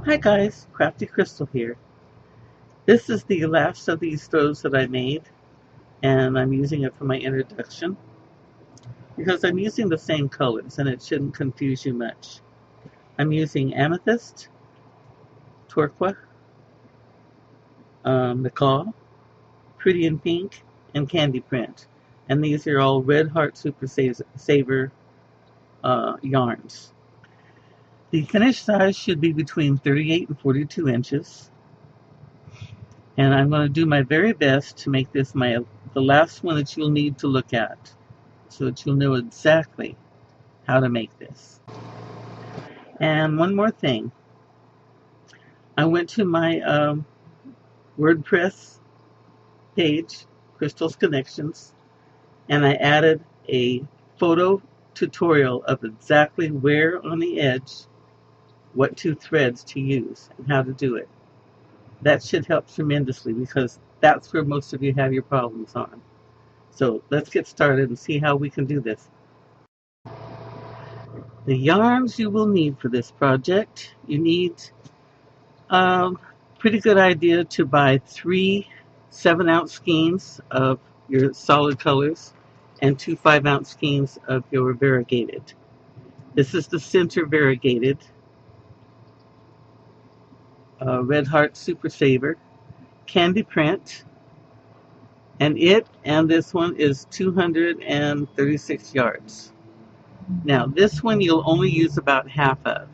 Hi guys, Crafty Crystal here. This is the last of these throws that I made, and I'm using it for my introduction because I'm using the same colors and it shouldn't confuse you much. I'm using amethyst, turquoise, macaw, pretty in pink, and candy print. And these are all Red Heart Super Saver yarns. The finished size should be between 38 and 42 inches. And I'm going to do my very best to make this the last one that you'll need to look at, so that you'll know exactly how to make this. And one more thing. I went to my WordPress page, Crystal's Connections, and I added a photo tutorial of exactly where on the edge, what two threads to use and how to do it. That should help tremendously because that's where most of you have your problems on. So let's get started and see how we can do this. The yarns you will need for this project, you need a pretty good idea to buy 3 7-ounce skeins of your solid colors and 2 5-ounce skeins of your variegated. This is the center variegated Red Heart Super Saver candy print, and this one is 236 yards. Now this one you'll only use about half of.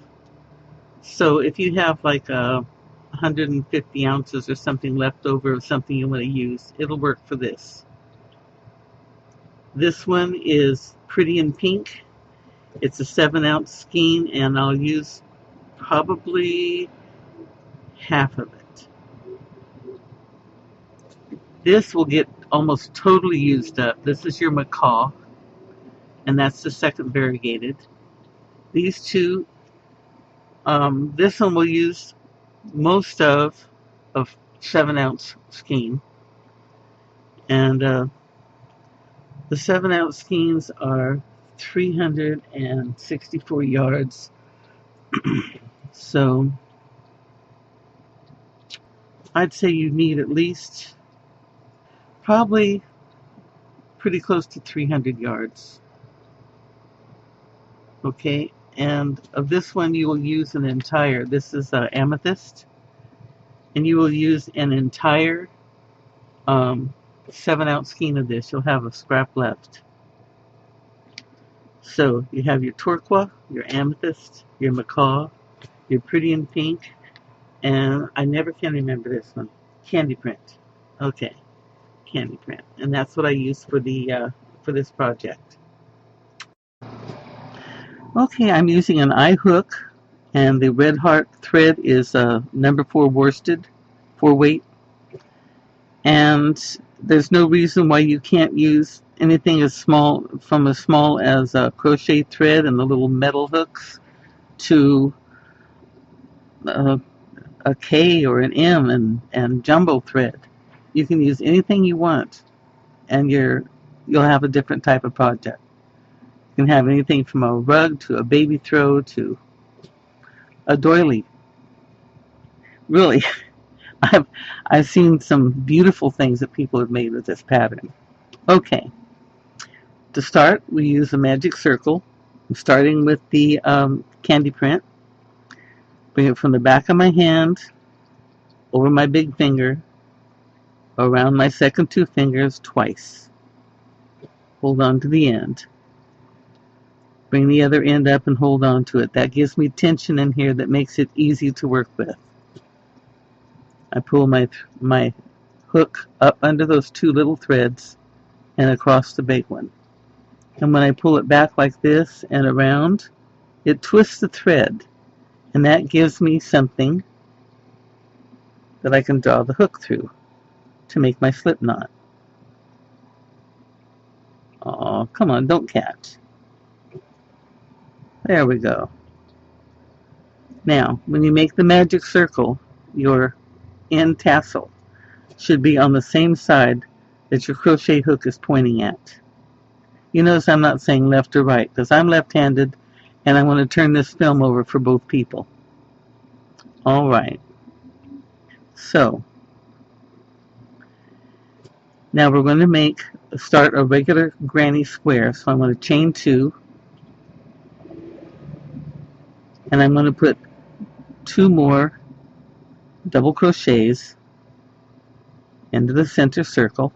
So if you have like 150 ounces or something left over of something you want to use, it'll work for this. This one is pretty in pink. It's a 7-ounce skein, and I'll use probably half of it. This will get almost totally used up. This is your macaw, and that's the second variegated. These two, this one will use most of 7-ounce skein, and the 7-ounce skeins are 364 yards. So I'd say you need at least probably pretty close to 300 yards. Okay, and of this one you will use an entire, this is amethyst, and you will use an entire 7-ounce skein of this. You'll have a scrap left. So you have your turquoise, your amethyst, your macaw, your pretty in pink, and I never can remember this one, candy print. Okay, candy print, and that's what I use for this project. Okay, I'm using an eye hook, and the Red Heart thread is number 4 worsted, 4 weight, and there's no reason why you can't use anything as small as a crochet thread and the little metal hooks to a K or an M and jumbo thread. You can use anything you want, and you'll have a different type of project. You can have anything from a rug to a baby throw to a doily. Really, I've seen some beautiful things that people have made with this pattern. Okay, to start, we use a magic circle. I'm starting with the candy print. Bring it from the back of my hand over my big finger, around my second 2 fingers twice. Hold on to the end. Bring the other end up and hold on to it. That gives me tension in here that makes it easy to work with. I pull my hook up under those 2 little threads and across the big one. And when I pull it back like this and around, it twists the thread, and that gives me something that I can draw the hook through to make my slip knot. Oh, come on, don't catch. There we go. Now, when you make the magic circle, your end tassel should be on the same side that your crochet hook is pointing at. You notice I'm not saying left or right because I'm left-handed and I want to turn this film over for both people. All right, so now we're going to start a regular granny square. So I'm going to chain 2, and I'm going to put 2 more double crochets into the center circle,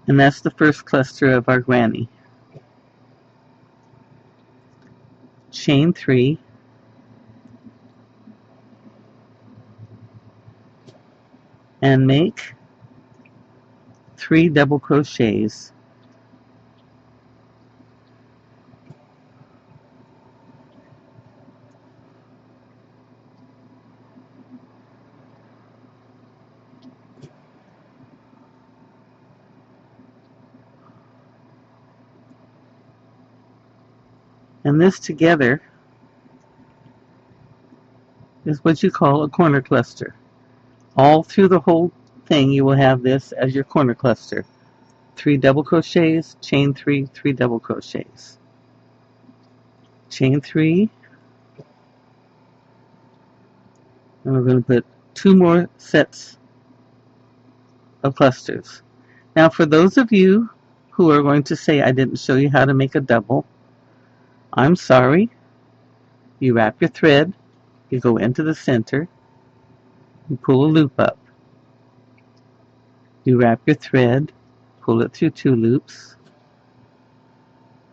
and that's the first cluster of our granny. Chain 3, and make 3 double crochets. And this together is what you call a corner cluster. All through the whole thing you will have this as your corner cluster. 3 double crochets, chain 3, 3 double crochets. Chain 3, and we're going to put 2 more sets of clusters. Now for those of you who are going to say I didn't show you how to make a double, I'm sorry. You wrap your thread, you go into the center, you pull a loop up. You wrap your thread, pull it through 2 loops,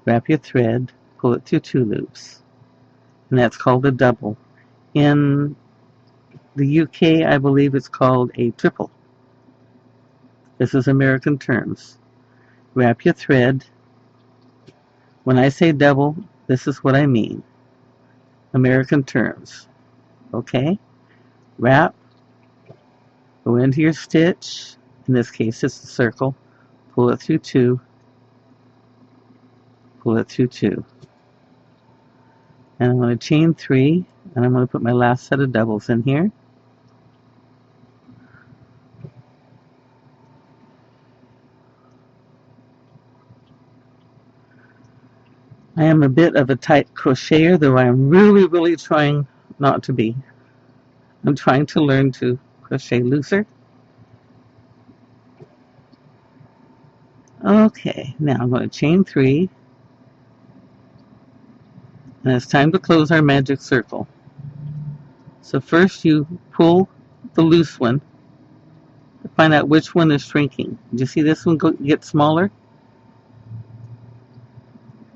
wrap your thread, pull it through 2 loops, and that's called a double. In the UK, I believe it's called a triple. This is American terms. Wrap your thread. When I say double, this is what I mean. American terms. Okay? Wrap, go into your stitch, in this case it's a circle, pull it through 2, pull it through 2. And I'm going to chain 3, and I'm going to put my last set of doubles in here. I am a bit of a tight crocheter, though I am really trying not to be. I'm trying to learn to crochet looser. Okay, now I'm going to chain 3, and it's time to close our magic circle. So first you pull the loose one to find out which one is shrinking. Did you see this one get smaller?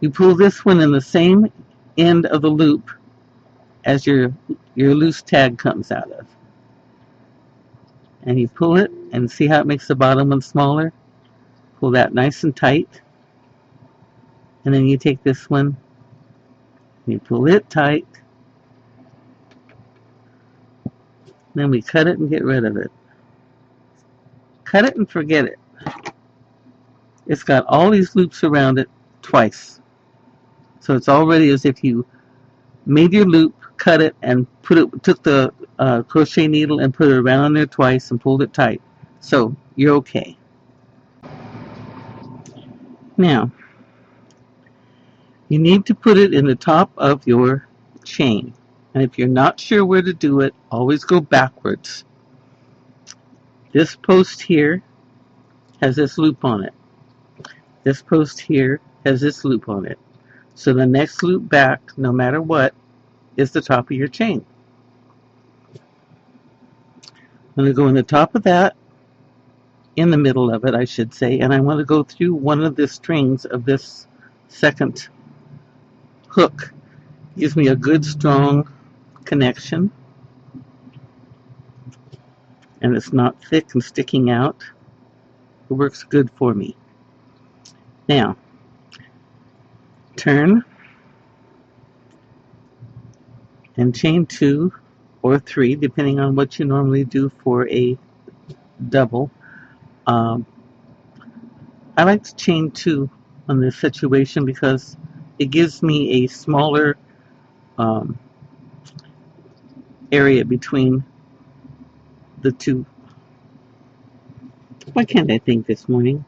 You pull this one in the same end of the loop as your loose tag comes out of. And you pull it and see how it makes the bottom one smaller? Pull that nice and tight. And then you take this one and you pull it tight. Then we cut it and get rid of it. Cut it and forget it. It's got all these loops around it twice. So it's already as if you made your loop, cut it, and took the crochet needle and put it around there twice and pulled it tight. So you're okay. Now, you need to put it in the top of your chain. And if you're not sure where to do it, always go backwards. This post here has this loop on it. This post here has this loop on it. So the next loop back, no matter what, is the top of your chain. I'm going to go in the top of that, in the middle of it, I should say, and I want to go through one of the strings of this second hook. Gives me a good, strong connection, and it's not thick and sticking out. It works good for me. Now, turn and chain 2 or 3, depending on what you normally do for a double. I like to chain 2 on this situation because it gives me a smaller area between the two. Why can't I think this morning?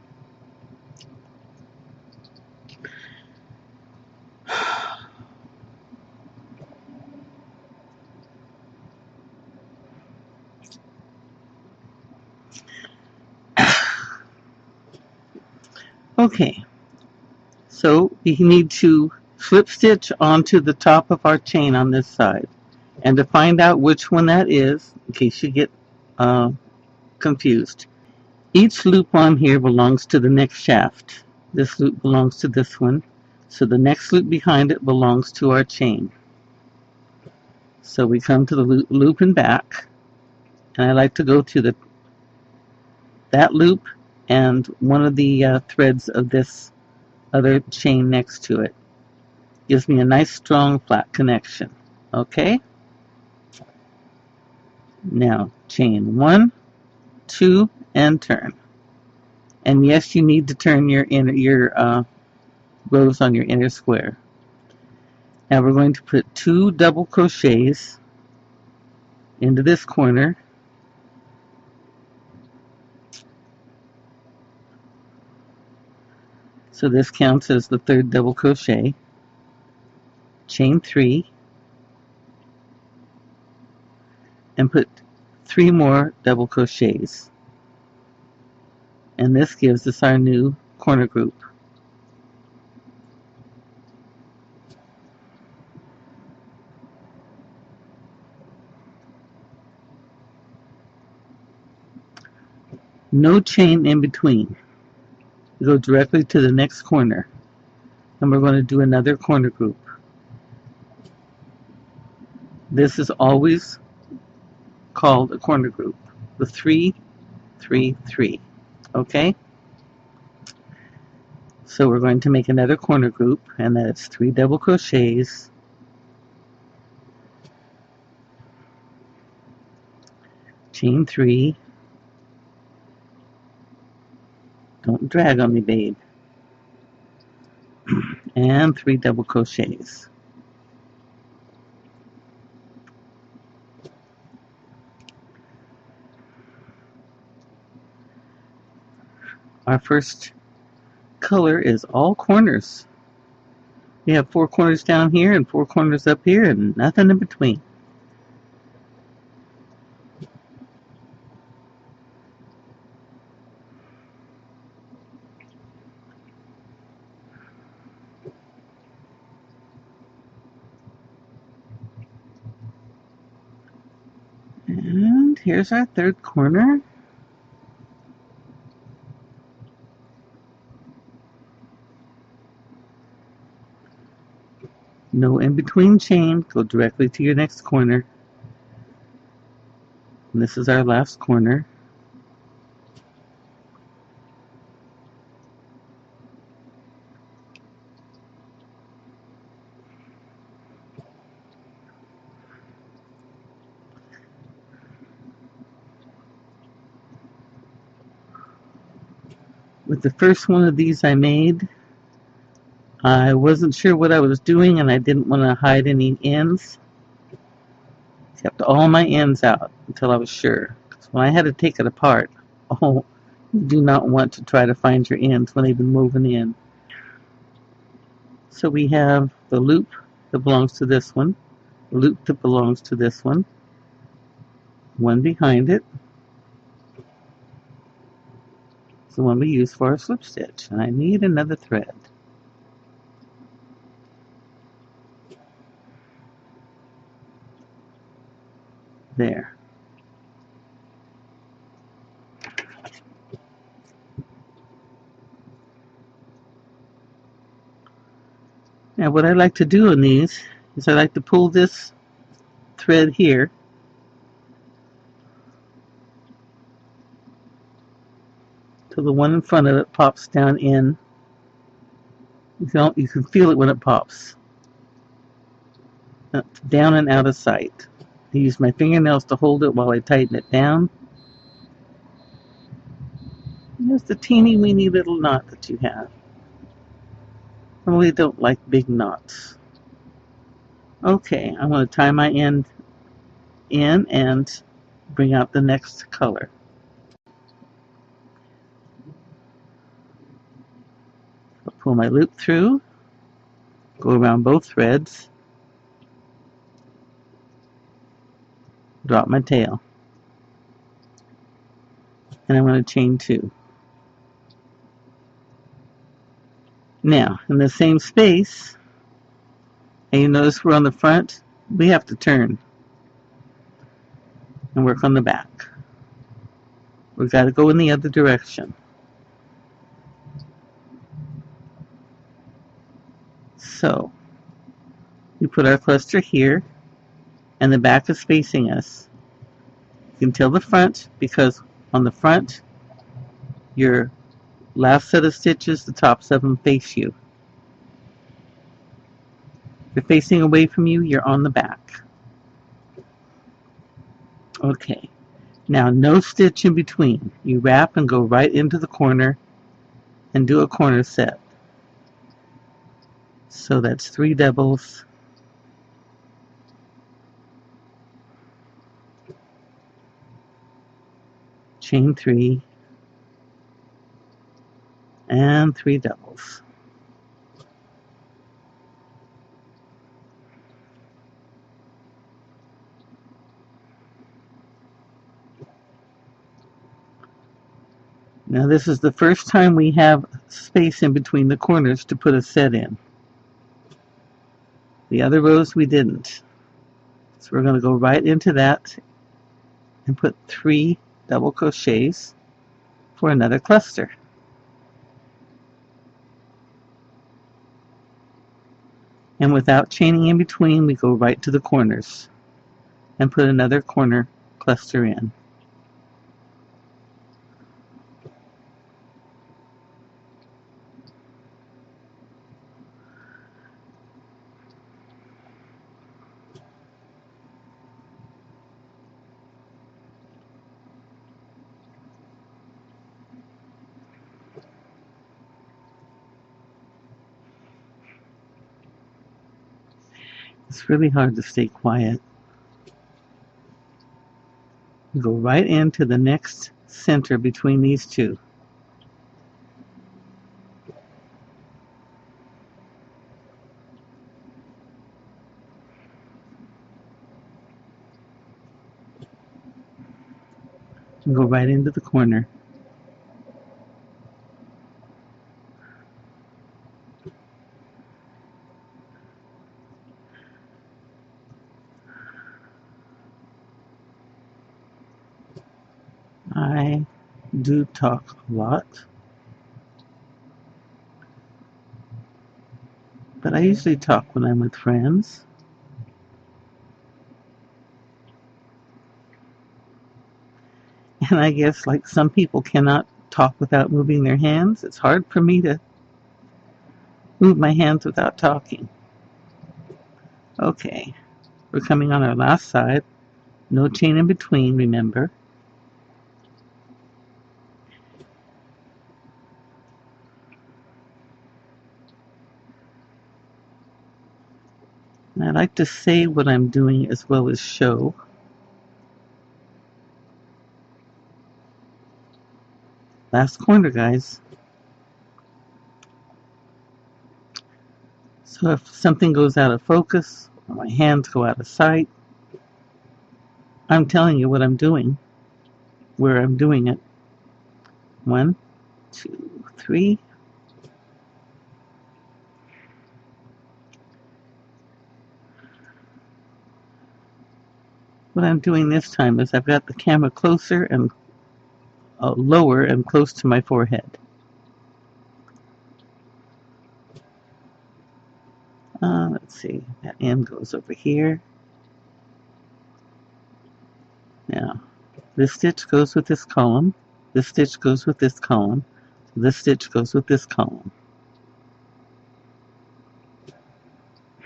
Okay, so we need to slip stitch onto the top of our chain on this side. And to find out which one that is, in case you get confused, each loop on here belongs to the next shaft. This loop belongs to this one. So the next loop behind it belongs to our chain. So we come to the loop and back, and I like to go to that loop and one of the threads of this other chain next to it. Gives me a nice strong flat connection. Okay? Now chain 1, 2, and turn. And yes, you need to turn your rows on your inner square. Now we're going to put 2 double crochets into this corner. So this counts as the 3rd double crochet. Chain 3 and put 3 more double crochets. And this gives us our new corner group. No chain in between. We go directly to the next corner. And we're going to do another corner group. This is always called a corner group. The 3, 3, 3. Okay? So we're going to make another corner group, and that's 3 double crochets, chain 3, don't drag on me, babe, and 3 double crochets. Our first color is all corners. We have 4 corners down here and 4 corners up here and nothing in between. And here's our 3rd corner. No in-between chain, go directly to your next corner. And this is our last corner. With the first one of these I made, I wasn't sure what I was doing and I didn't want to hide any ends. Kept all my ends out until I was sure. So when I had to take it apart, oh, you do not want to try to find your ends when they've been moving in. So we have the loop that belongs to this one, the loop that belongs to this one behind it. It's the one we use for our slip stitch. And I need another thread. There. Now what I like to do in these is I like to pull this thread here till the one in front of it pops down in. You can feel it when it pops. Down and out of sight. I use my fingernails to hold it while I tighten it down. There's the teeny weeny little knot that you have. I really don't like big knots. Okay, I'm going to tie my end in and bring out the next color. I'll pull my loop through, go around both threads, drop my tail, and I'm going to chain 2. Now, in the same space, and you notice we're on the front, we have to turn and work on the back. We've got to go in the other direction. So, we put our cluster here, and the back is facing us. You can tell the front, because on the front, your last set of stitches, the tops of them face you. If they're facing away from you, you're on the back. Okay, now no stitch in between. You wrap and go right into the corner and do a corner set. So that's 3 doubles. Chain 3 and 3 doubles. Now this is the first time we have space in between the corners to put a set in. The other rows we didn't. So we're going to go right into that and put 3 double crochets for another cluster. And without chaining in between, we go right to the corners and put another corner cluster in. It's really hard to stay quiet. Go right into the next center between these two. And go right into the corner. I do talk a lot, but I usually talk when I'm with friends. And I guess like some people cannot talk without moving their hands, it's hard for me to move my hands without talking. Okay, we're coming on our last side. No chain in between, remember. And I like to say what I'm doing as well as show. Last corner, guys. So if something goes out of focus, or my hands go out of sight, I'm telling you what I'm doing, where I'm doing it. 1, 2, 3. What I'm doing this time is I've got the camera closer and lower and close to my forehead. Let's see, that end goes over here. Now, this stitch goes with this column, this stitch goes with this column, this stitch goes with this column.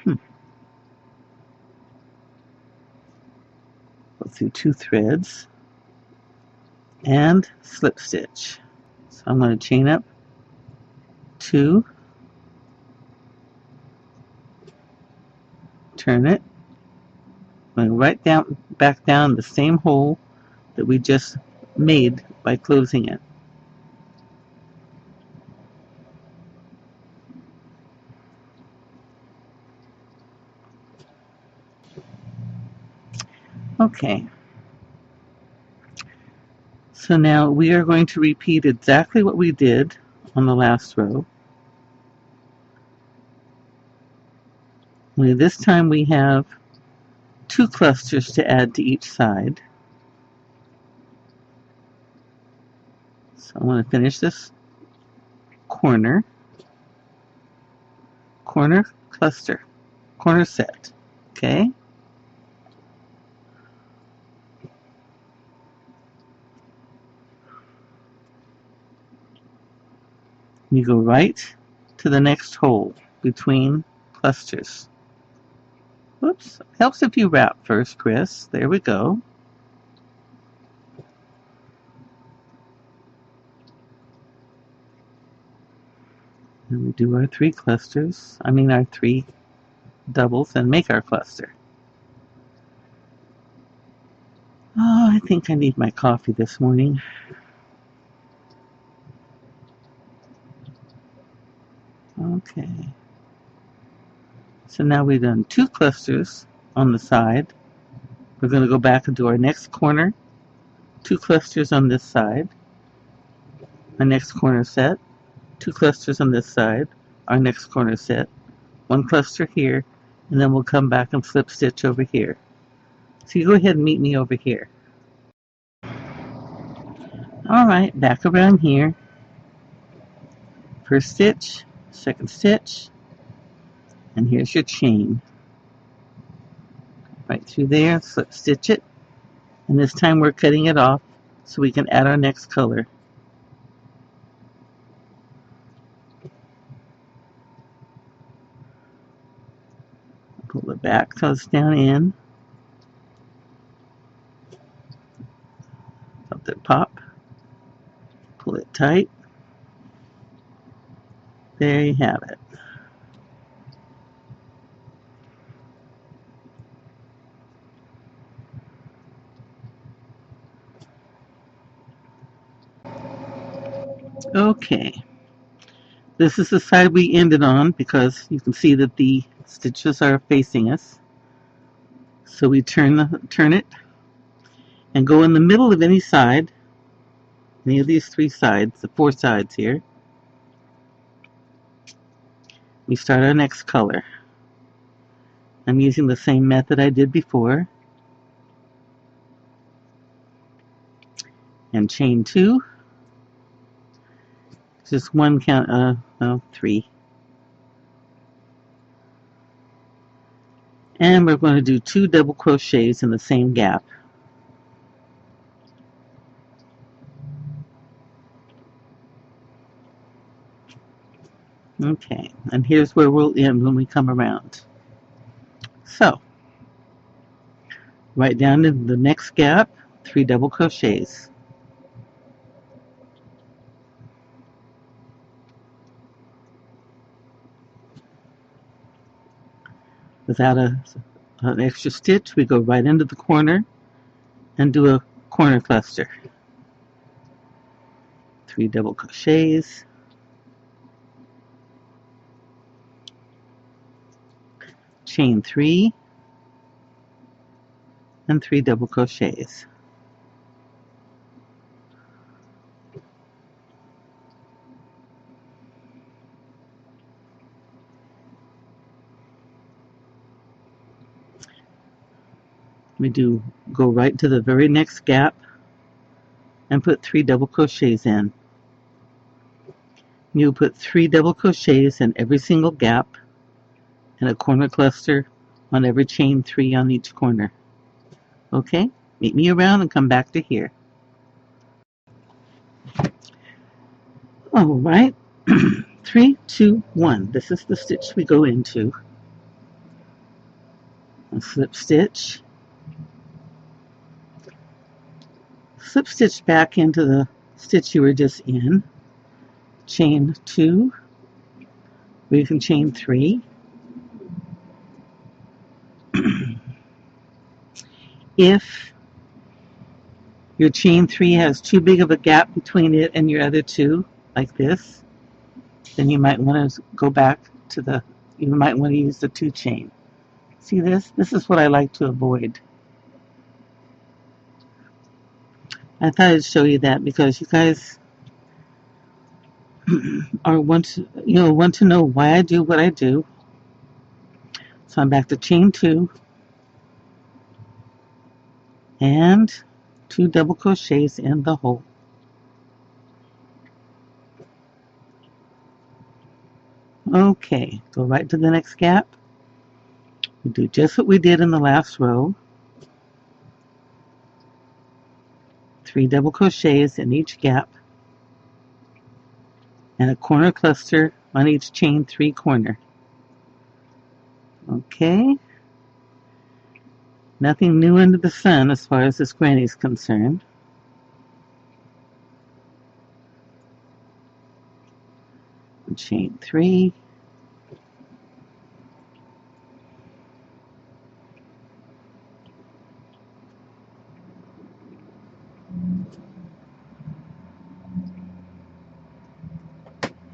Go through 2 threads and slip stitch. So I'm going to chain up 2, turn it, going right down, back down the same hole that we just made by closing it. Okay. So now we are going to repeat exactly what we did on the last row. Only this time we have 2 clusters to add to each side. So I want to finish this corner cluster, corner set. Okay. You go right to the next hole between clusters. Whoops. Helps if you wrap first, Chris. There we go. And we do our 3 clusters, our 3 doubles, and make our cluster. Oh, I think I need my coffee this morning. Okay. So now we've done 2 clusters on the side. We're going to go back and do our next corner. 2 clusters on this side. Our next corner set. 2 clusters on this side. Our next corner set. 1 cluster here. And then we'll come back and slip stitch over here. So you go ahead and meet me over here. Alright, back around here. First stitch, second stitch, and here's your chain. Right through there, slip stitch it, and this time we're cutting it off so we can add our next color. Pull it back till it's down in. Let it pop. Pull it tight. There you have it. Okay. This is the side we ended on because you can see that the stitches are facing us. So we turn it and go in the middle of any side, any of these 3 sides, the 4 sides here. We start our next color. I'm using the same method I did before. And chain 2. Just 1 count, 3. And we're going to do 2 double crochets in the same gap. Okay, and here's where we'll end when we come around. So, right down to the next gap, 3 double crochets. Without an extra stitch, we go right into the corner and do a corner cluster. 3 double crochets. Chain 3 and 3 double crochets. We go right to the very next gap and put 3 double crochets in. You put 3 double crochets in every single gap and a corner cluster on every chain 3 on each corner. Okay, meet me around and come back to here. Alright, 3, 2, 1. This is the stitch we go into. A slip stitch. Slip stitch back into the stitch you were just in. Chain 2. Or you can chain 3. If your chain 3 has too big of a gap between it and your other 2, like this, then you might want to go back to you might want to use the 2 chain. See this? This is what I like to avoid. I thought I'd show you that because you guys want to know why I do what I do. So I'm back to chain 2 and 2 double crochets in the hole. Okay, go right to the next gap. We do just what we did in the last row. 3 double crochets in each gap and a corner cluster on each chain 3 corner. Okay, nothing new under the sun as far as this granny is concerned. Chain 3,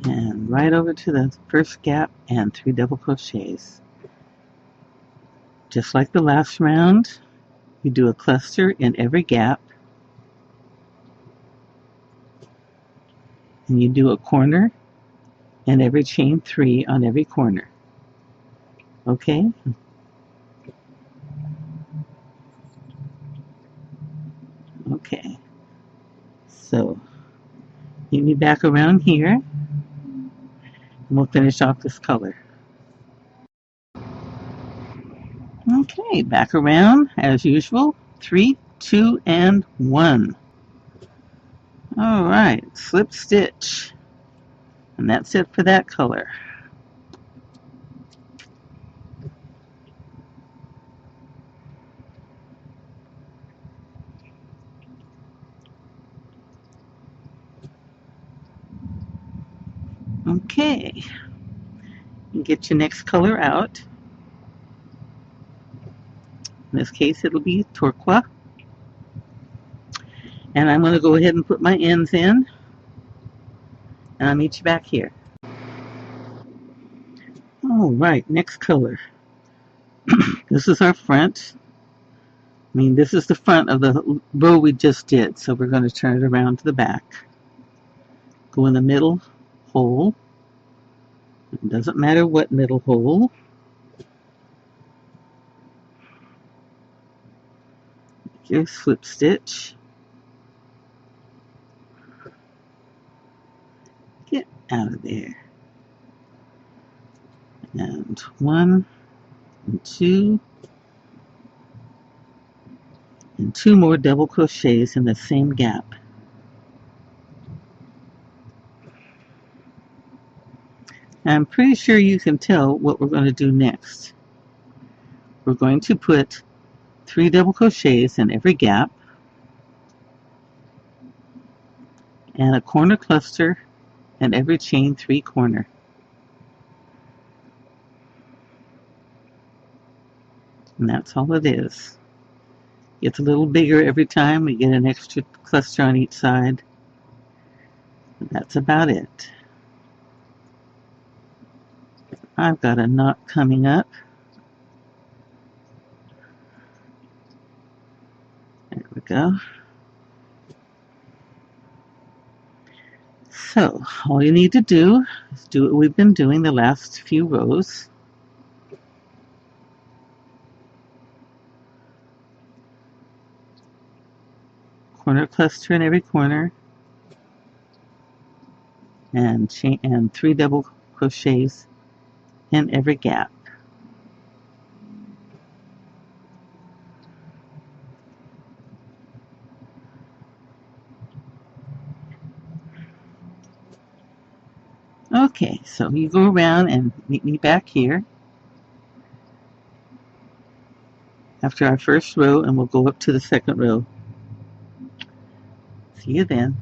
and right over to the first gap and 3 double crochets. Just like the last round, you do a cluster in every gap and you do a corner in every chain 3 on every corner. Okay? Okay. So, meet me back around here and we'll finish off this color. Okay, back around as usual. 3, 2, and 1. Alright, slip stitch. And that's it for that color. Okay, you get your next color out. In this case, it'll be turquoise. And I'm going to go ahead and put my ends in. And I'll meet you back here. Alright, next color. This is our front. This is the front of the row we just did. So we're going to turn it around to the back. Go in the middle hole. It doesn't matter what middle hole. Your slip stitch. Get out of there. And 1 and 2 and 2 more double crochets in the same gap. I'm pretty sure you can tell what we're going to do next. We're going to put 3 double crochets in every gap and a corner cluster in every chain 3 corner. And that's all it is. It's a little bigger every time. We get an extra cluster on each side. And that's about it. I've got a knot coming up. There we go. So, all you need to do is do what we've been doing the last few rows. Corner cluster in every corner. And 3 double crochets in every gap. Okay, so you go around and meet me back here after our first row, and we'll go up to the second row. See you then.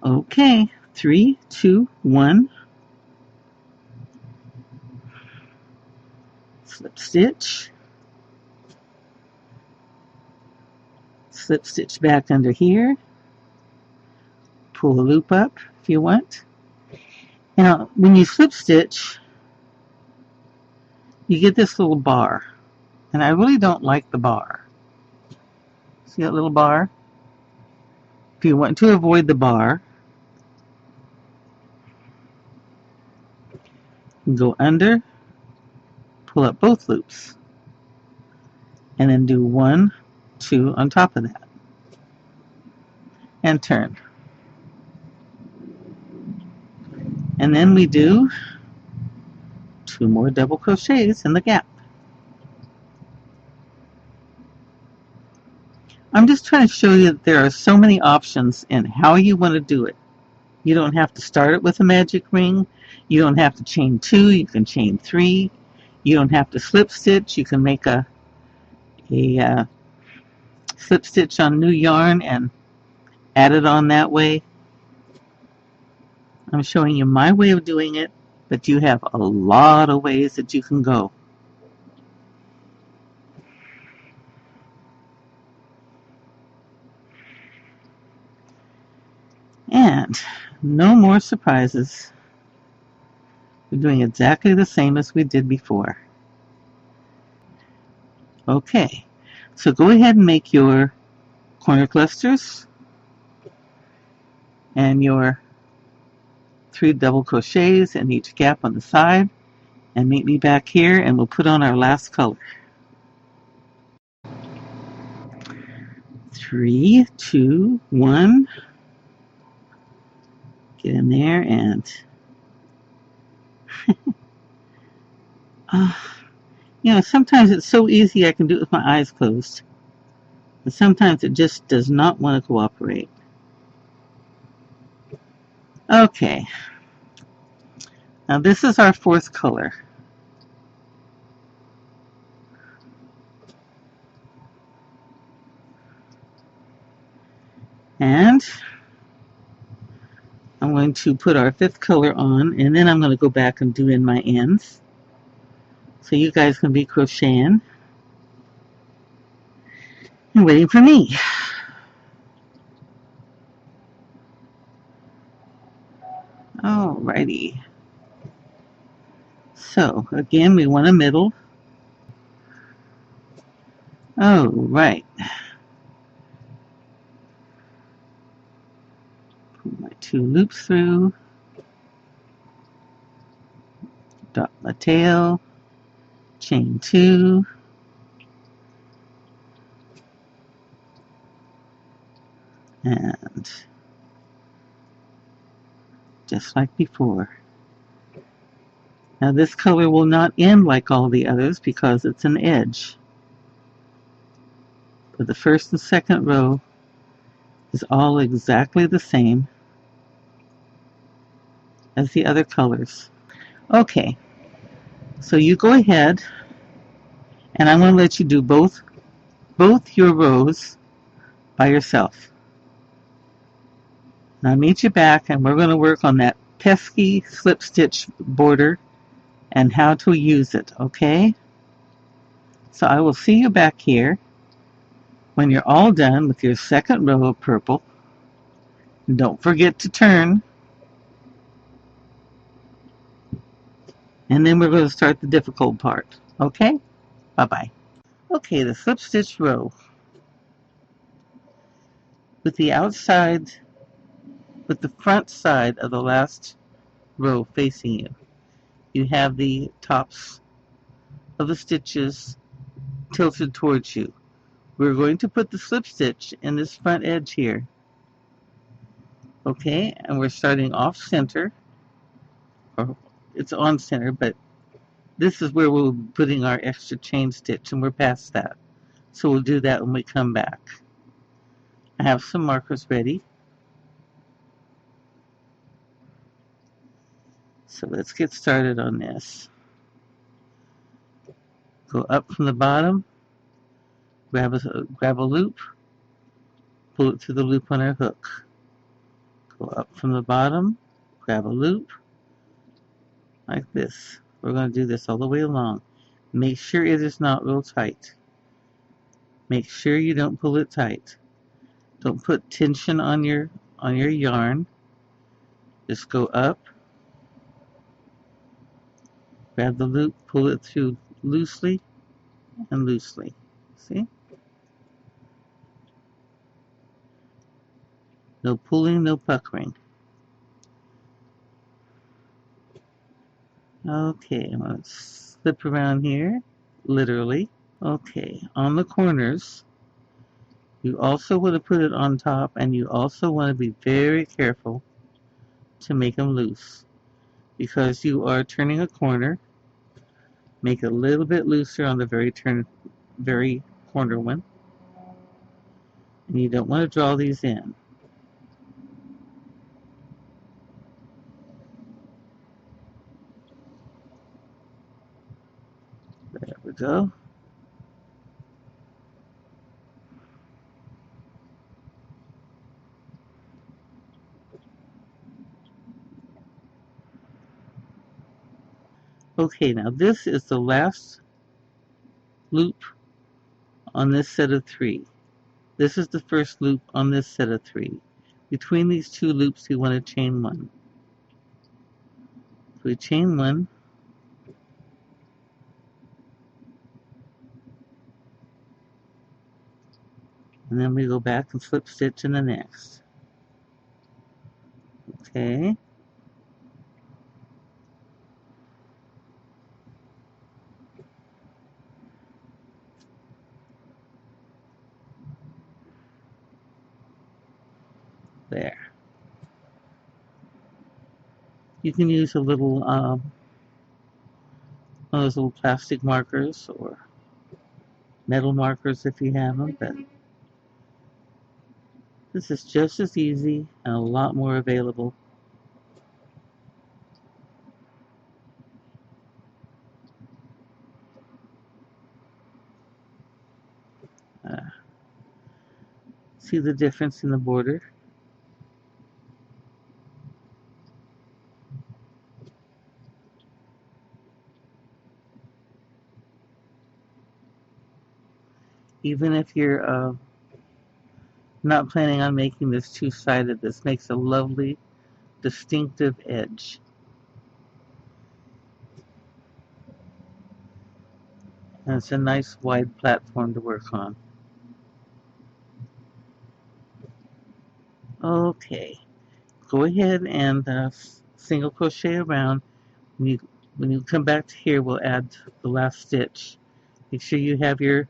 Okay, 3, 2, 1. Slip stitch. Slip stitch back under here. Pull a loop up if you want. Now, when you slip stitch, you get this little bar. And I really don't like the bar. See that little bar? If you want to avoid the bar, go under pull up both loops, and then do 1, 2 on top of that, and turn. And then we do 2 more double crochets in the gap. I'm just trying to show you that there are so many options in how you want to do it. You don't have to start it with a magic ring. You don't have to chain 2. You can chain 3. You don't have to slip stitch. You can make a slip stitch on new yarn and add it on that way. I'm showing you my way of doing it, but you have a lot of ways that you can go. And no more surprises. We're doing exactly the same as we did before. Okay, so go ahead and make your corner clusters and your 3 double crochets in each gap on the side, and meet me back here and we'll put on our last color. 3, 2, 1. Get in there and you know, sometimes it's so easy I can do it with my eyes closed, but sometimes it just does not want to cooperate. Okay, now this is our 4th color. And I'm going to put our 5th color on, and then I'm going to go back and do in my ends. So you guys can be crocheting and waiting for me. Alrighty. So again, we want a middle. Oh, right. Put my 2 loops through. Dot my tail. Chain 2. And just like before. Now this color will not end like all the others because it's an edge. But the 1st and 2nd row is all exactly the same as the other colors. Okay, so you go ahead and I'm going to let you do both your rows by yourself. Now meet you back and we're going to work on that pesky slip stitch border and how to use it, okay? So I will see you back here when you're all done with your 2nd row of purple. Don't forget to turn. And then we're going to start the difficult part, okay? Bye-bye. Okay, the slip stitch row. With the outside, with the front side of the last row facing you, you have the tops of the stitches tilted towards you. We're going to put the slip stitch in this front edge here. Okay, and we're starting off center, or it's on center, but this is where we'll be putting our extra chain stitch, and we're past that. So we'll do that when we come back. I have some markers ready. So let's get started on this. Go up from the bottom, grab a loop, pull it through the loop on our hook. Go up from the bottom, grab a loop, like this. We're going to do this all the way along. Make sure it is not real tight. Make sure you don't pull it tight. Don't put tension on your yarn. Just go up, grab the loop, pull it through loosely and loosely. See? No pulling, no puckering. Okay, let's Flip around here, literally. Okay, on the corners, you also want to put it on top, and you also want to be very careful to make them loose, because you are turning a corner. Make it a little bit looser on the very corner one, and you don't want to draw these in. There we go. Okay, now this is the last loop on this set of 3. This is the first loop on this set of 3. Between these 2 loops, you want to chain 1. So we chain 1, and then we go back and slip stitch in the next. Okay. There. You can use a little, one of those little plastic markers or metal markers if you have them, but this is just as easy and a lot more available. See the difference in the border? Even if you're not planning on making this two-sided, this makes a lovely, distinctive edge. And it's a nice wide platform to work on. Okay, go ahead and single crochet around. When you come back to here, we'll add the last stitch. Make sure you have your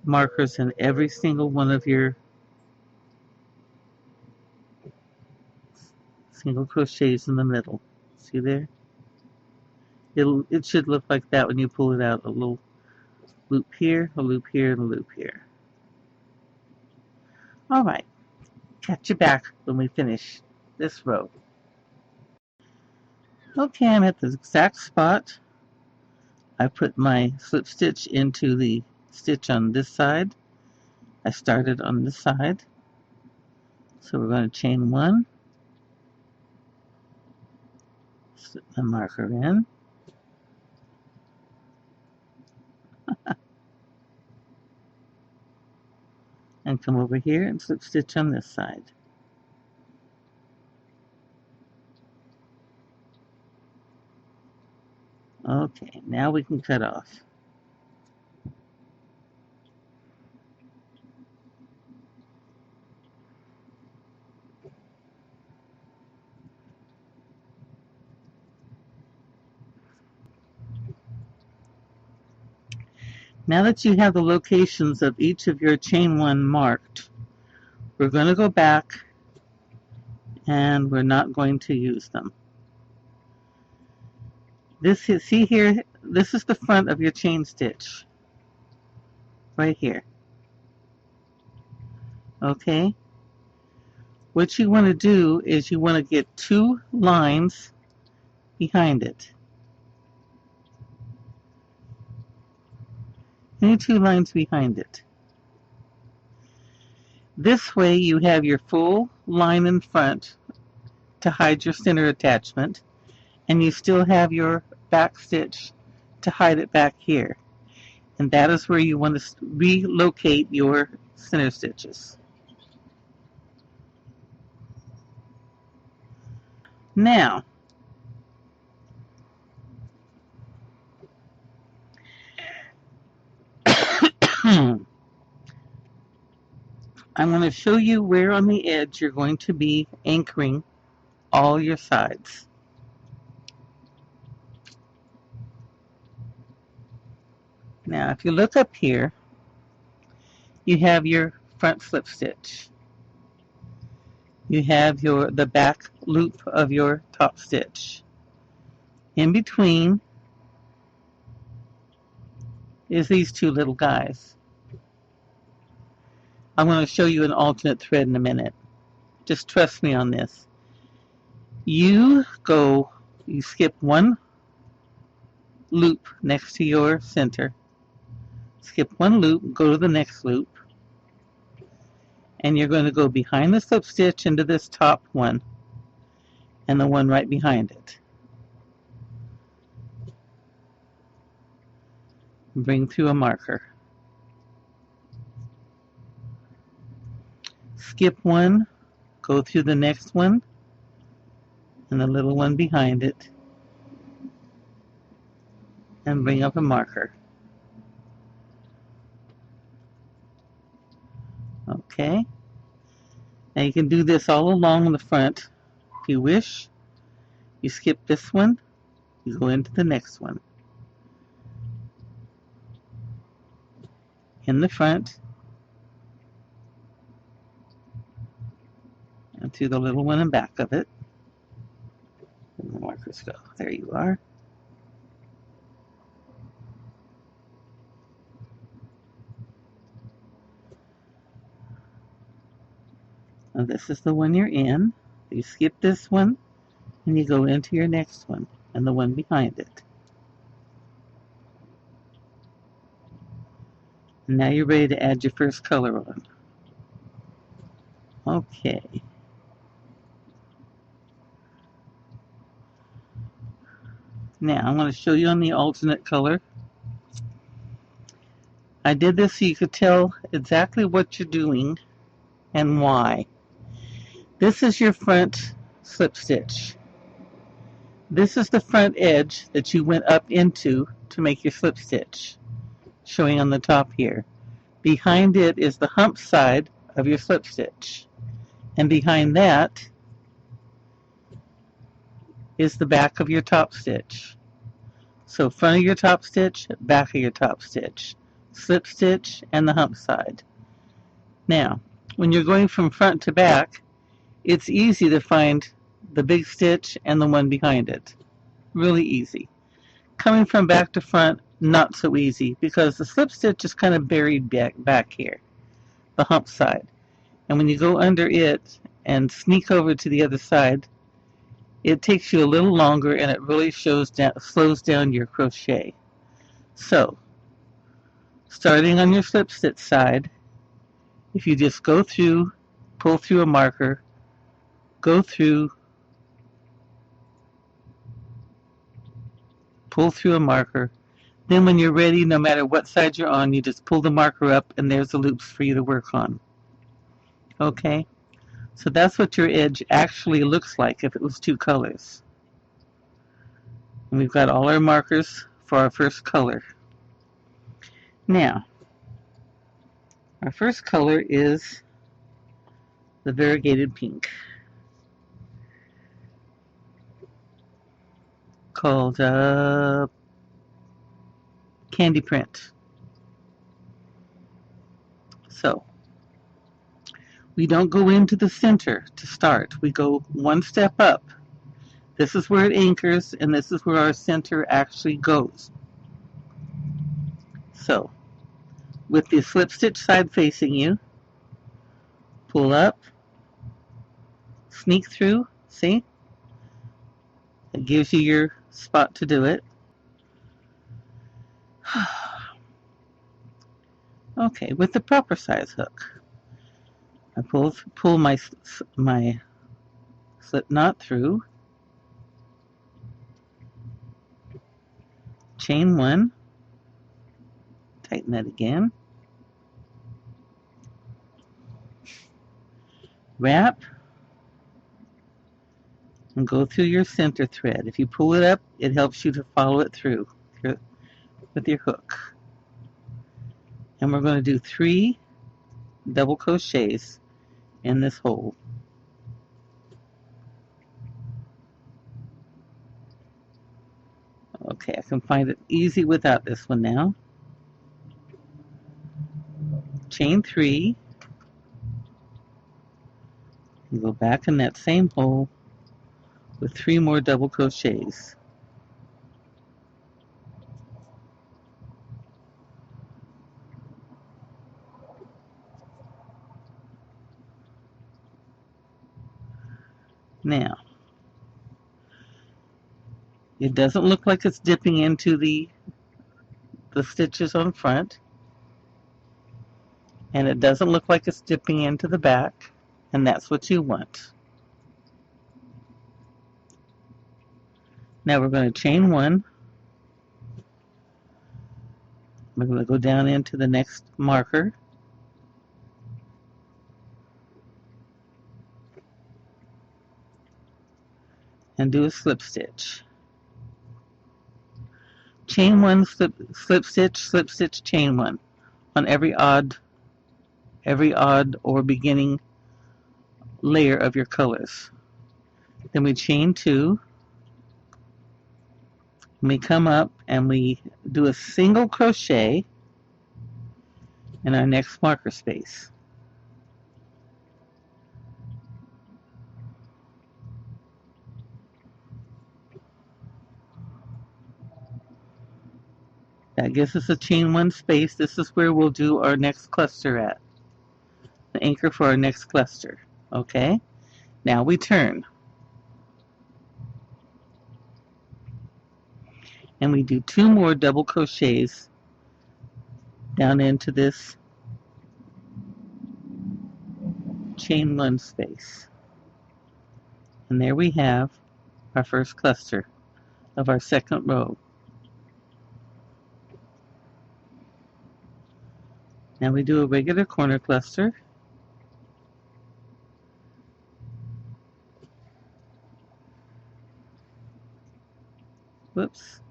markers in every single one of your single crochets in the middle. See there? It should look like that when you pull it out. A little loop here, a loop here, and a loop here. Alright, catch you back when we finish this row. Okay, I'm at the exact spot. I put my slip stitch into the stitch on this side. I started on this side. So we're going to chain 1. Slip the marker in. And come over here and slip stitch on this side. Okay, now we can cut off. Now that you have the locations of each of your chain 1 marked, we're going to go back and we're not going to use them. This is, see here, this is the front of your chain stitch. Right here. Okay? What you want to do is you want to get 2 lines behind it. Any 2 lines behind it. This way you have your full line in front to hide your center attachment, and you still have your back stitch to hide it back here. And that is where you want to relocate your center stitches. Now, I'm going to show you where on the edge you're going to be anchoring all your sides. Now if you look up here, you have your front slip stitch. You have the back loop of your top stitch. In between is these two little guys. I'm going to show you an alternate thread in a minute. Just trust me on this. You skip one loop next to your center. Skip one loop, go to the next loop, and you're going to go behind the slip stitch into this top one and the one right behind it. Bring through a marker. Skip one, go through the next one and the little one behind it, and bring up a marker. Okay. Now you can do this all along the front if you wish. You skip this one, you go into the next one. In the front, and through the little one in back of it. And the markers go. There you are. Now this is the one you're in. You skip this one, and you go into your next one, and the one behind it. And now you're ready to add your first color on. Okay. Now I'm going to show you on the alternate color. I did this so you could tell exactly what you're doing and why. This is your front slip stitch. This is the front edge that you went up into to make your slip stitch, showing on the top here. Behind it is the hump side of your slip stitch, and behind that is the back of your top stitch. So front of your top stitch, back of your top stitch, slip stitch, and the hump side. Now, when you're going from front to back, it's easy to find the big stitch and the one behind it. Really easy. Coming from back to front, not so easy, because the slip stitch is kind of buried back here, the hump side. And when you go under it and sneak over to the other side, it takes you a little longer, and it really slows down your crochet. So, starting on your slip stitch side, if you just go through, pull through a marker, go through, pull through a marker, then when you're ready, no matter what side you're on, you just pull the marker up, and there's the loops for you to work on. Okay? So that's what your edge actually looks like if it was two colors. And we've got all our markers for our first color. Now, our first color is the variegated pink, called Candy Print. So, we don't go into the center to start. We go one step up. This is where it anchors, and this is where our center actually goes. So, with the slip stitch side facing you, pull up, sneak through, see? It gives you your spot to do it. Okay, with the proper size hook, I pull my slip knot through, chain one, tighten that again, wrap, and go through your center thread. If you pull it up, it helps you to follow it through with your hook. And we're going to do 3 double crochets in this hole. Okay, I can find it easy without this one now. chain 3, and go back in that same hole with 3 more double crochets. Now, it doesn't look like it's dipping into the stitches on front, and it doesn't look like it's dipping into the back, and that's what you want. Now we're going to chain 1. We're going to go down into the next marker, and do a slip stitch. Chain 1, slip stitch, chain 1 on every odd or beginning layer of your colors. Then we chain 2, and we come up and we do a single crochet in our next marker space. That gives us a chain 1 space. This is where we'll do our next cluster at. The anchor for our next cluster. Okay? Now we turn. And we do 2 more double crochets down into this chain 1 space. And there we have our first cluster of our second row. Now we do a regular corner cluster. Whoops.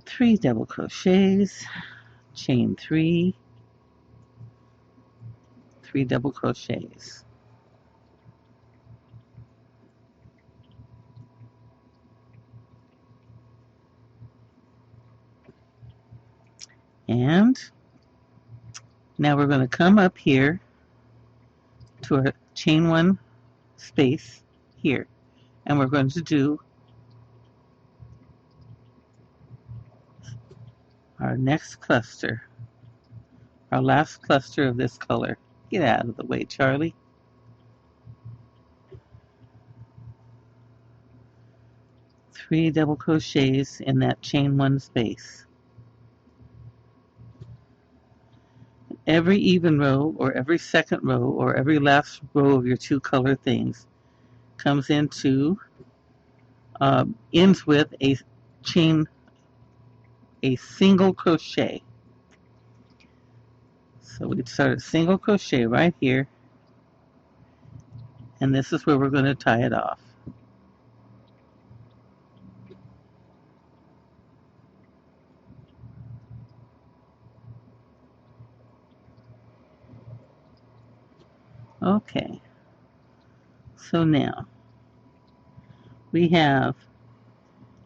Three double crochets, chain 3, 3 double crochets. And now we're going to come up here to our chain 1 space here, and we're going to do our next cluster, our last cluster of this color. Get out of the way, Charlie. Three double crochets in that chain 1 space. Every even row, or every second row, or every last row of your 2 color things comes into ends with a single crochet. So we start a single crochet right here, and this is where we're going to tie it off. Okay, so now we have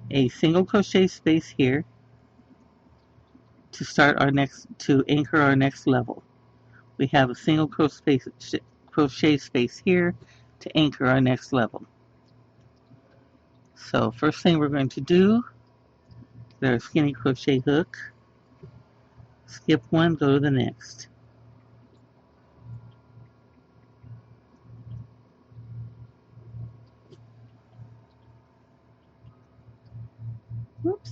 a single crochet space here to start our to anchor our next level. We have a single crochet space here to anchor our next level. So first thing we're going to do, there's a skinny crochet hook, skip 1, go to the next. Whoops.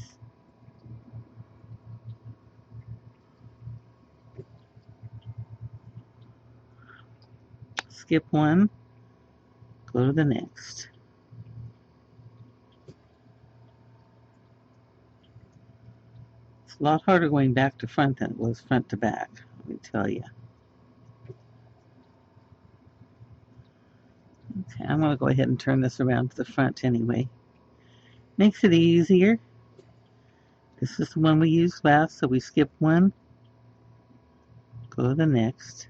Skip 1, go to the next. It's a lot harder going back to front than it was front to back, let me tell you. Okay, I'm going to go ahead and turn this around to the front anyway. Makes it easier. This is the one we used last, so we skip 1, go to the next.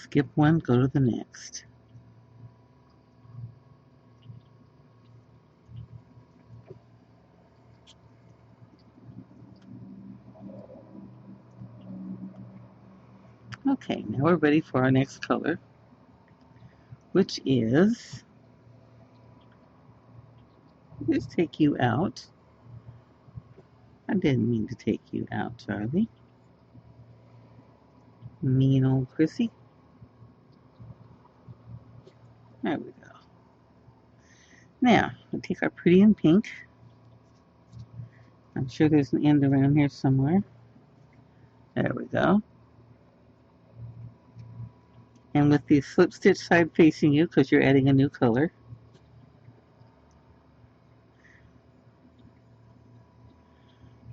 skip one, go to the next. Okay, now we're ready for our next color, which is, let's take you out. I didn't mean to take you out, Charlie. Mean old Chrissy. There we go. Now, we'll take our pretty in pink. I'm sure there's an end around here somewhere. There we go. And with the slip stitch side facing you, because you're adding a new color,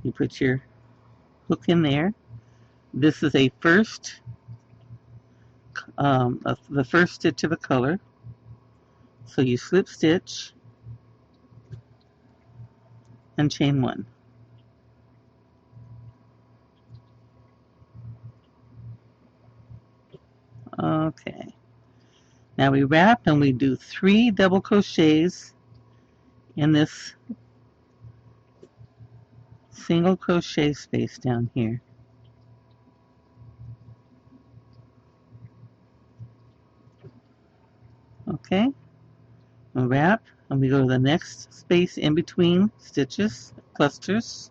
you put your hook in there. This is a first, the first stitch of a color. So you slip stitch and chain one. Okay. Now we wrap and we do 3 double crochets in this single crochet space down here. Okay. We wrap and we go to the next space in between stitches, clusters,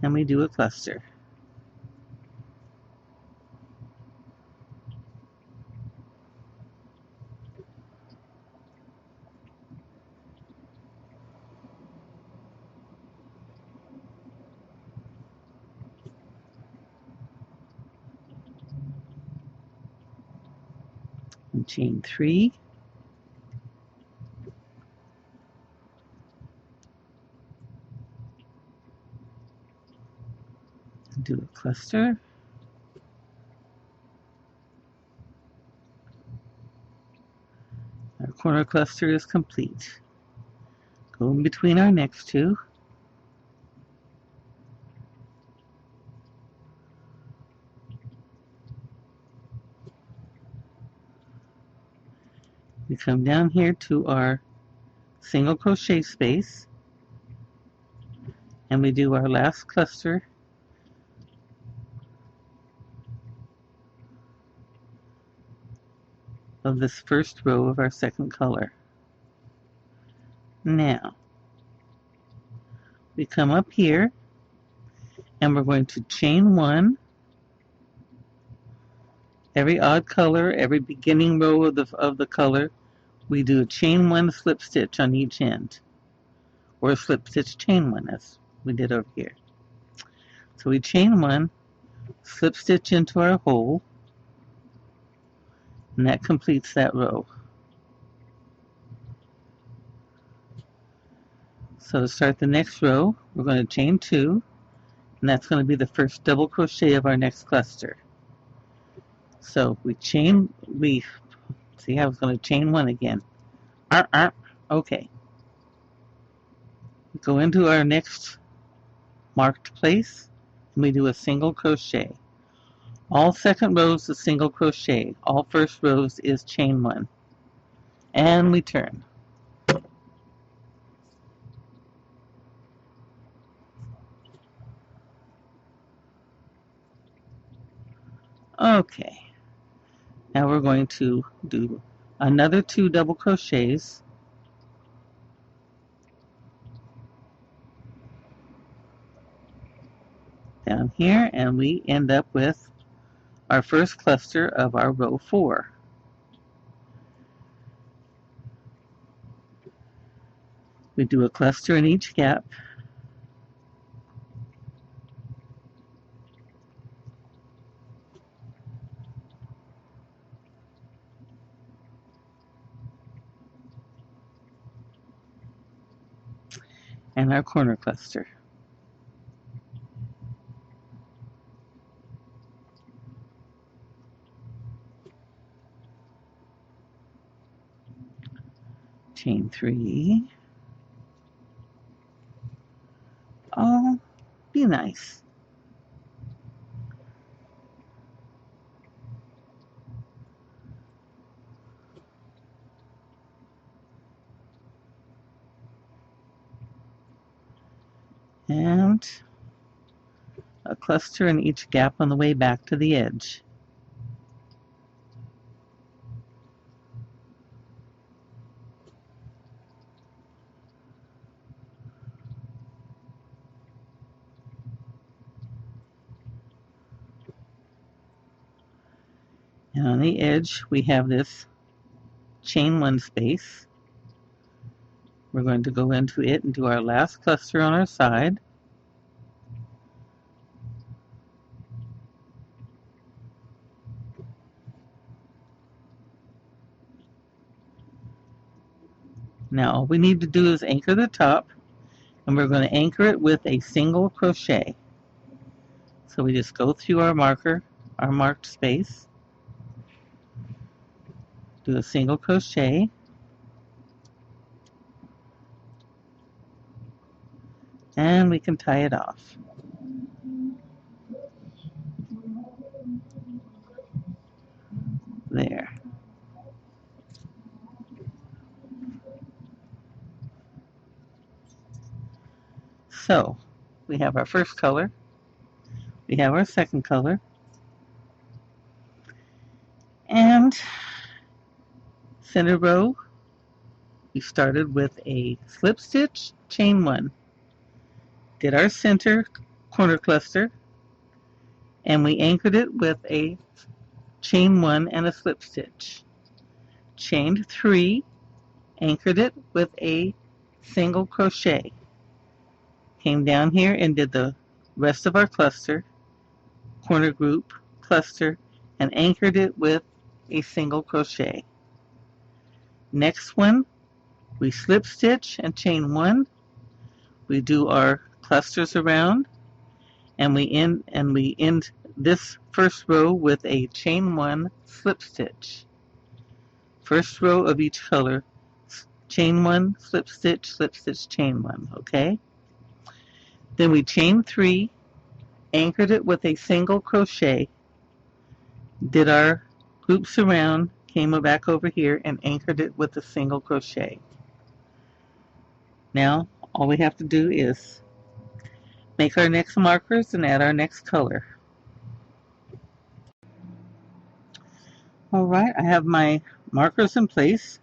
and we do a cluster. And chain 3. And do a cluster. Our corner cluster is complete. Go in between our next 2. We come down here to our single crochet space and we do our last cluster of this first row of our second color. Now we come up here and we're going to chain 1. Every odd color, every beginning row of the color, we do a chain 1 slip stitch on each end, or a slip stitch chain 1 as we did over here. So we chain 1, slip stitch into our hole, and that completes that row. So to start the next row, we're going to chain 2, and that's going to be the first double crochet of our next cluster. So we see I was going to chain 1 again. Okay. We go into our next marked place, and we do a single crochet. All second rows is single crochet. All first rows is chain 1. And we turn. Okay. Now we're going to do another 2 double crochets down here, and we end up with our first cluster of our row 4. We do a cluster in each gap. And our corner cluster. Chain 3. Oh, be nice. and a cluster in each gap on the way back to the edge. And on the edge we have this chain 1 space. We're going to go into it and do our last cluster on our side. Now all we need to do is anchor the top, and we're going to anchor it with a single crochet. So we just go through our marked space, do a single crochet, and we can tie it off. There. So we have our first color, we have our second color, and center row we started with a slip stitch, chain 1, did our center corner cluster, and we anchored it with a chain 1 and a slip stitch, chained 3, anchored it with a single crochet, came down here and did the rest of our cluster, corner group, cluster, and anchored it with a single crochet. Next one, we slip stitch and chain 1, we do our clusters around, and we end this first row with a chain 1 slip stitch. First row of each color, chain 1, slip stitch, chain 1, okay? Then we chain 3, anchored it with a single crochet, did our loops around, came back over here and anchored it with a single crochet. Now all we have to do is make our next markers and add our next color. Alright, I have my markers in place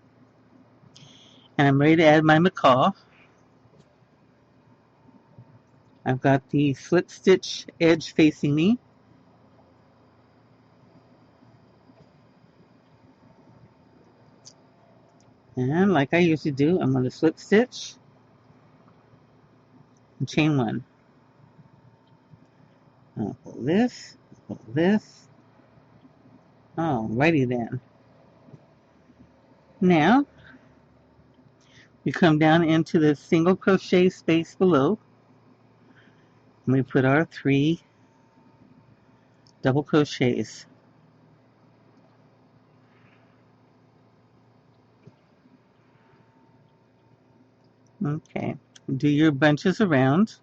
and I'm ready to add my macaw. I've got the slip stitch edge facing me. And like I usually do, I'm going to slip stitch and chain 1. I'll pull this, Alrighty then. Now, we come down into the single crochet space below, and we put our 3 double crochets. Okay, do your bunches around,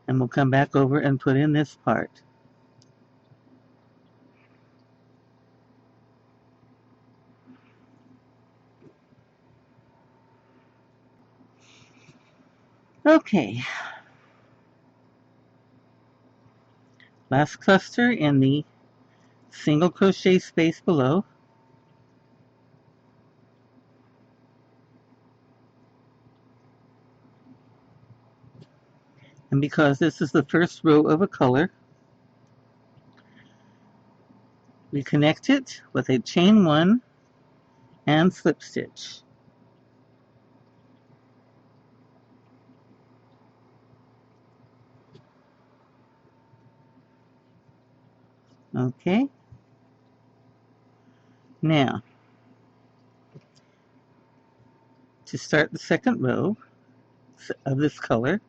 and we'll come back over and put in this part. Okay, last cluster in the single crochet space below. And because this is the first row of a color, we connect it with a chain 1 and slip stitch. Okay. Now, to start the second row of this color,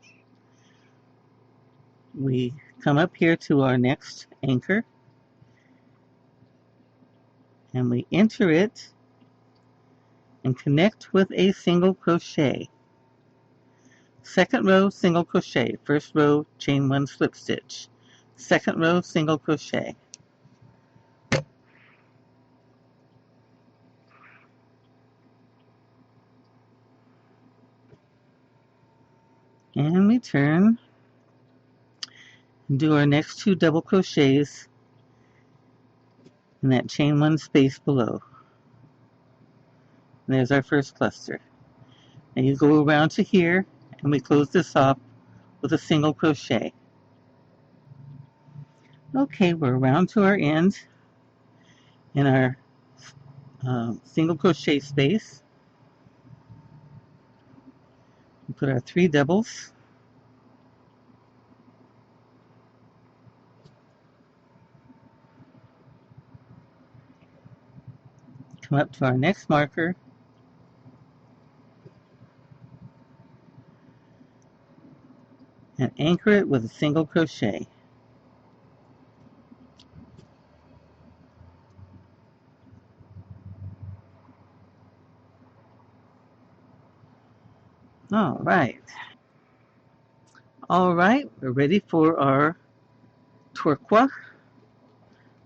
we come up here to our next anchor and we enter it and connect with a single crochet. Second row, single crochet. First row, chain 1 slip stitch. Second row, single crochet. And we turn and do our next 2 double crochets in that chain 1 space below. And there's our first cluster. And you go around to here, and we close this off with a single crochet. Okay, we're around to our end in our single crochet space. We put our 3 doubles. Come up to our next marker. And anchor it with a single crochet. All right. All right, we're ready for our turquoise.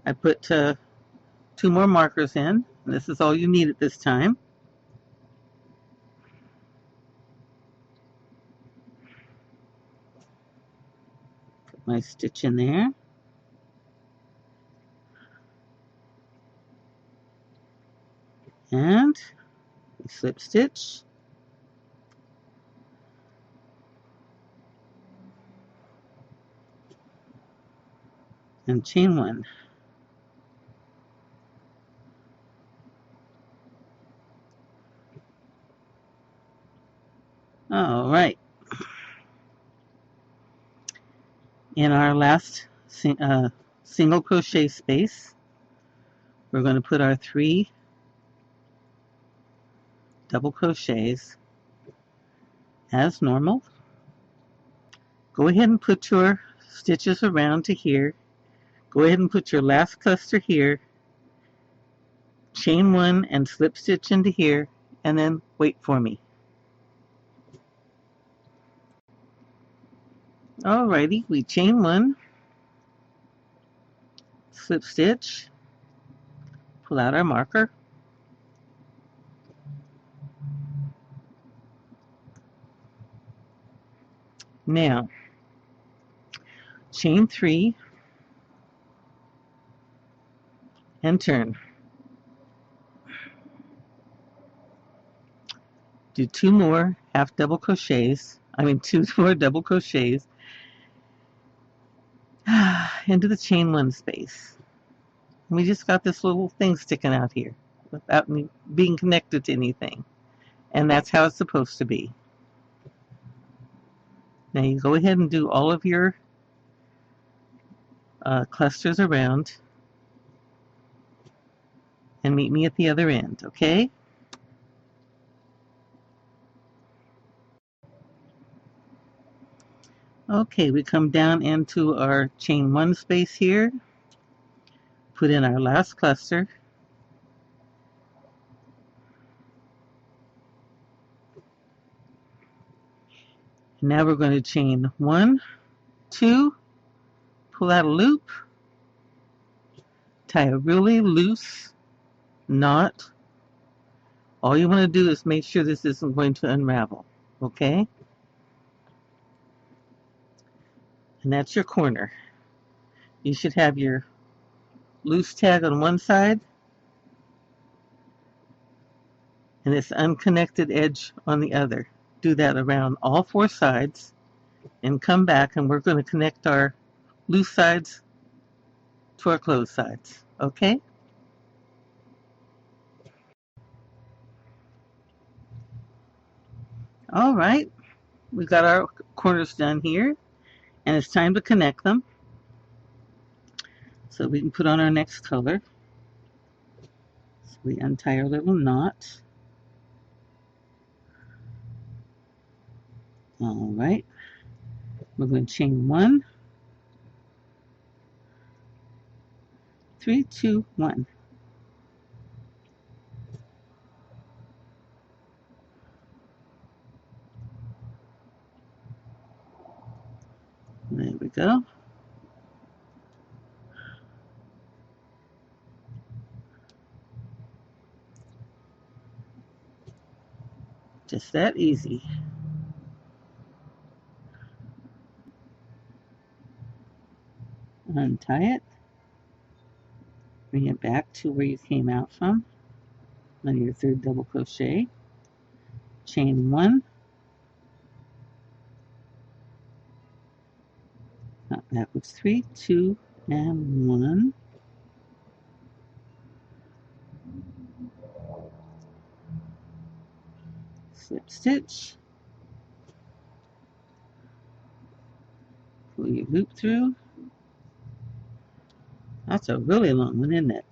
I put 2 more markers in. And this is all you need at this time. Put my stitch in there. And slip stitch. And chain 1. All right. In our last single crochet space, we're going to put our 3 double crochets as normal. Go ahead and put your stitches around to here. Go ahead and put your last cluster here, chain 1 and slip stitch into here, and then wait for me. Alrighty, we chain 1, slip stitch, pull out our marker, now chain 3 and turn. Do 2 more half double crochets, 2 more double crochets into the chain 1 space. And we just got this little thing sticking out here without me being connected to anything. And that's how it's supposed to be. Now you go ahead and do all of your clusters around and meet me at the other end, okay? Okay, we come down into our chain 1 space here, put in our last cluster, and now we're going to chain 1, 2, pull out a loop, tie a really loose knot. All you want to do is make sure this isn't going to unravel, okay? And that's your corner. You should have your loose tag on one side and this unconnected edge on the other. Do that around all 4 sides and come back, and we're going to connect our loose sides to our closed sides, okay? All right, we've got our corners done here, and it's time to connect them. So we can put on our next color. So we untie our little knot. All right, we're going to chain 1, 3, 2, 1. There we go. Just that easy. Untie it, bring it back to where you came out from on your third double crochet, chain 1, not backwards 3, 2, and 1, slip stitch, pull your loop through. That's a really long one, isn't it?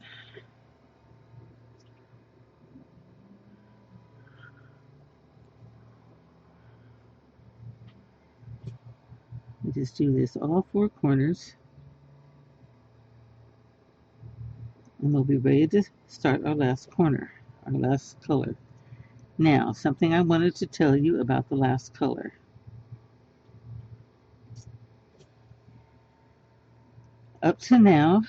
We just do this all 4 corners, and we'll be ready to start our last corner, our last color. Now, something I wanted to tell you about the last color. Up to now,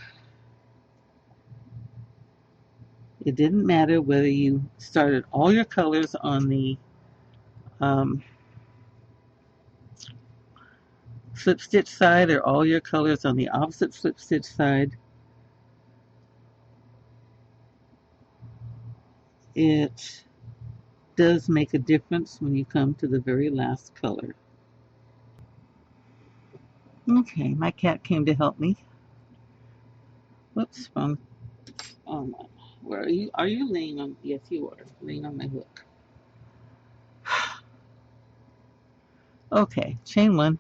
it didn't matter whether you started all your colors on the slip stitch side or all your colors on the opposite slip stitch side. It does make a difference when you come to the very last color. Okay, my cat came to help me. Whoops, wrong. Where are you? Are you laying on? Yes, you are laying on my hook. Okay, chain 1.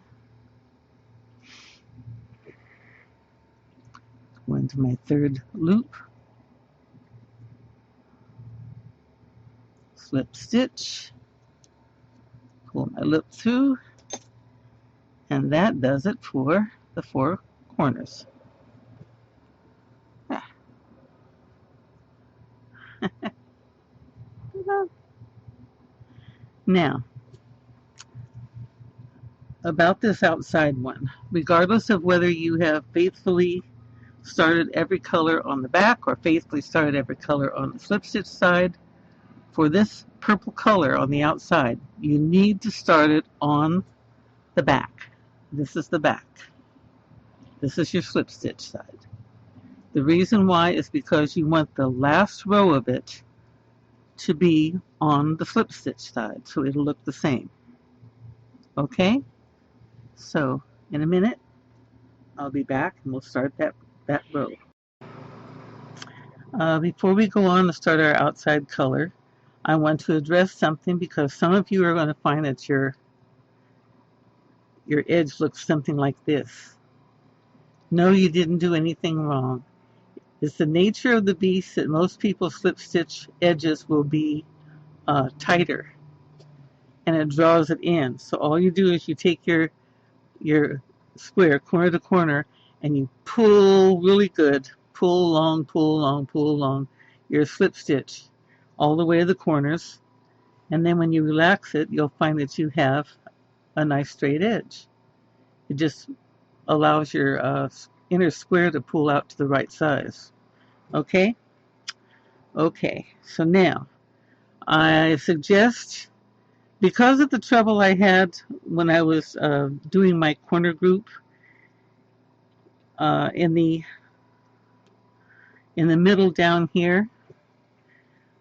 Go into my third loop. Slip stitch. Pull my loop through. And that does it for the 4 corners. Now, about this outside one, regardless of whether you have faithfully started every color on the back or faithfully started every color on the slip stitch side, for this purple color on the outside, you need to start it on the back. This is the back. This is your slip stitch side. The reason why is because you want the last row of it to be on the slip stitch side, so it'll look the same. Okay? So, in a minute, I'll be back and we'll start that row. Before we go on to start our outside color, I want to address something because some of you are going to find that your edge looks something like this. No, you didn't do anything wrong. It's the nature of the beast that most people's slip stitch edges will be tighter, and it draws it in. So all you do is you take your square corner to corner and you pull really good, pull along your slip stitch all the way to the corners, and then when you relax it, you'll find that you have a nice straight edge. It just allows your inner square to pull out to the right size. Okay? Okay, so now I suggest, because of the trouble I had when I was doing my corner group in the middle down here,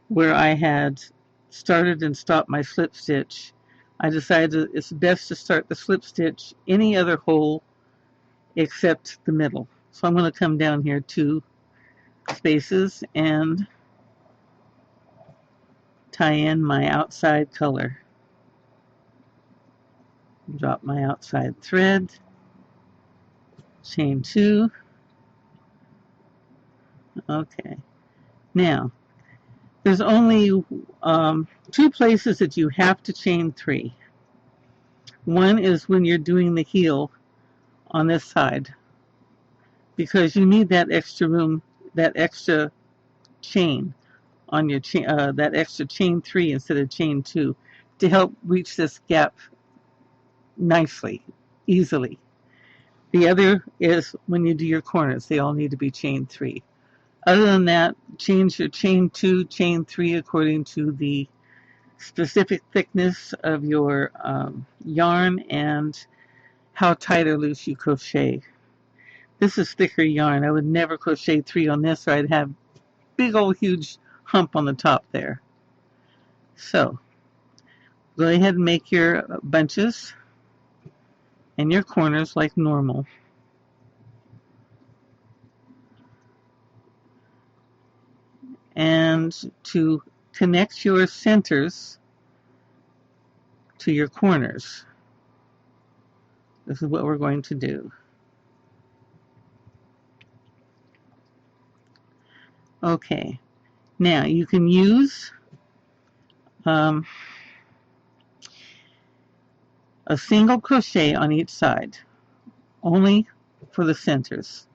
where I had started and stopped my slip stitch, I decided it's best to start the slip stitch any other hole except the middle. So I'm going to come down here 2 spaces and tie in my outside color. Drop my outside thread, chain 2. Okay. Now, there's only 2 places that you have to chain 3. One is when you're doing the heel on this side, because you need that extra room, that extra chain on your chain, that extra chain 3 instead of chain 2, to help reach this gap nicely, easily. The other is when you do your corners. They all need to be chain 3. Other than that, change your chain 2, chain 3 according to the specific thickness of your yarn and how tight or loose you crochet. This is thicker yarn. I would never crochet 3 on this, or I'd have big old huge hump on the top there. So go ahead and make your bunches and your corners like normal. And to connect your centers to your corners, this is what we're going to do. Okay, now you can use a single crochet on each side, only for the centers.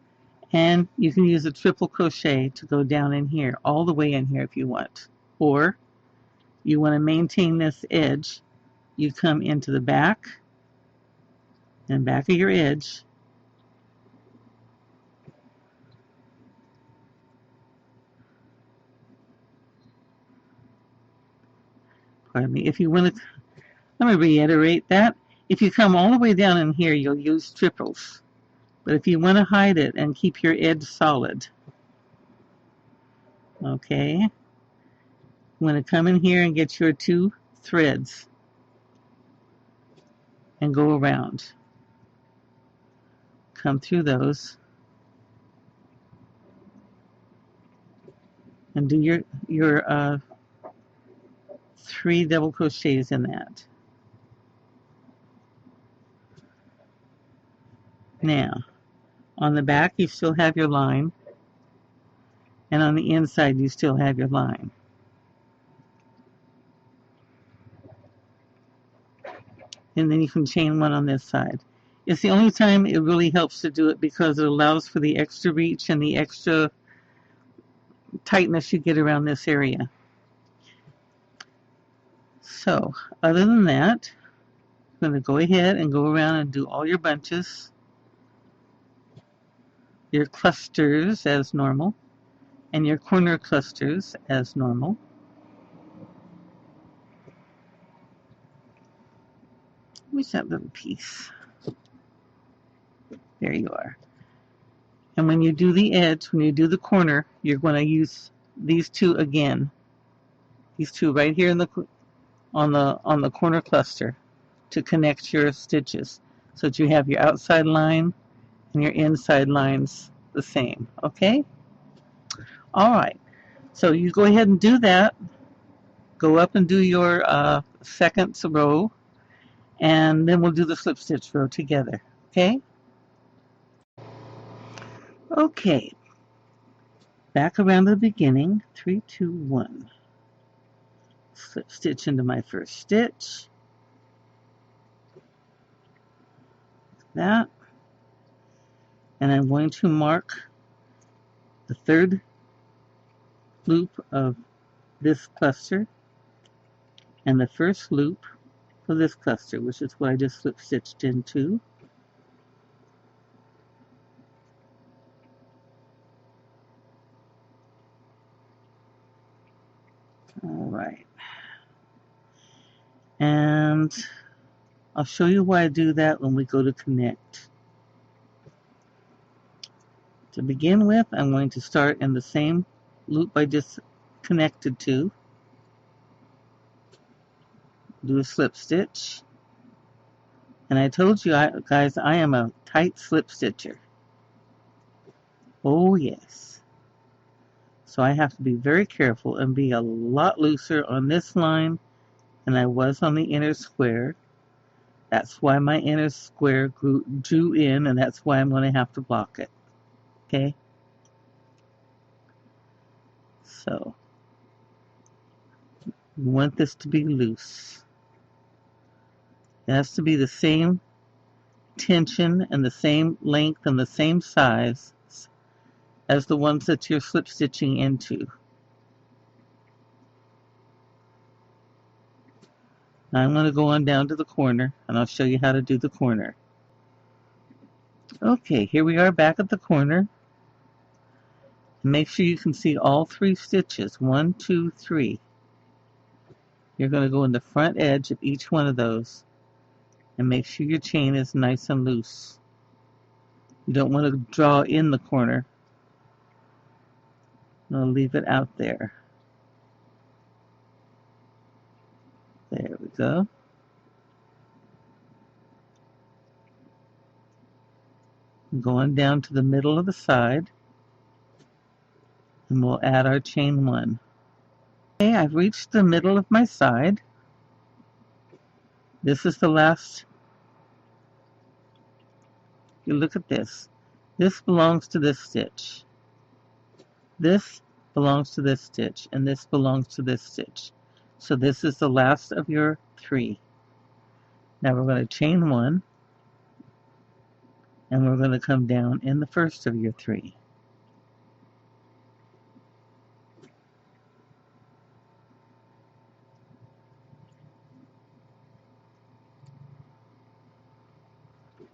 And you can use a triple crochet to go down in here, all the way in here if you want. Or you want to maintain this edge, you come into the back and back of your edge, pardon me, if you want to, let me reiterate that. If you come all the way down in here, you'll use triples. But if you want to hide it and keep your edge solid, okay, you want to come in here and get your 2 threads and go around. Come through those and do your 3 double crochets in that. Now, on the back you still have your line, and on the inside you still have your line. And then you can chain 1 on this side. It's the only time it really helps to do it because it allows for the extra reach and the extra tightness you get around this area. So, other than that, I'm going to go ahead and go around and do all your bunches, your clusters as normal, and your corner clusters as normal. Where's that little piece? There you are. And when you do the edge, when you do the corner, you're going to use these 2 again. These 2 right here in the on the corner cluster to connect your stitches, so that you have your outside line and your inside lines the same. Okay? All right. So you go ahead and do that. Go up and do your second row, and then we'll do the slip stitch row together. Okay? Okay. Back around the beginning. 3, 2, 1. Slip stitch into my first stitch. Like that. And I'm going to mark the 3rd loop of this cluster and the 1st loop for this cluster, which is what I just slip stitched into. All right. And I'll show you why I do that when we go to connect. To begin with, I'm going to start in the same loop I just connected to. Do a slip stitch. And I told you, guys, I am a tight slip stitcher. Oh yes. So I have to be very careful and be a lot looser on this line than I was on the inner square. That's why my inner square drew in, and that's why I'm going to have to block it. Okay? So, you want this to be loose. It has to be the same tension and the same length and the same size as the ones that you're slip stitching into. Now I'm going to go on down to the corner, and I'll show you how to do the corner. Okay, here we are back at the corner. Make sure you can see all 3 stitches. 1, 2, 3. You're going to go in the front edge of each one of those and make sure your chain is nice and loose. You don't want to draw in the corner. I'll leave it out there. There we go. Going down to the middle of the side, and we'll add our chain 1. Okay, I've reached the middle of my side. This is the last. You look at this. This belongs to this stitch. This belongs to this stitch, and this belongs to this stitch. So this is the last of your 3. Now we're going to chain 1, and we're going to come down in the first of your 3.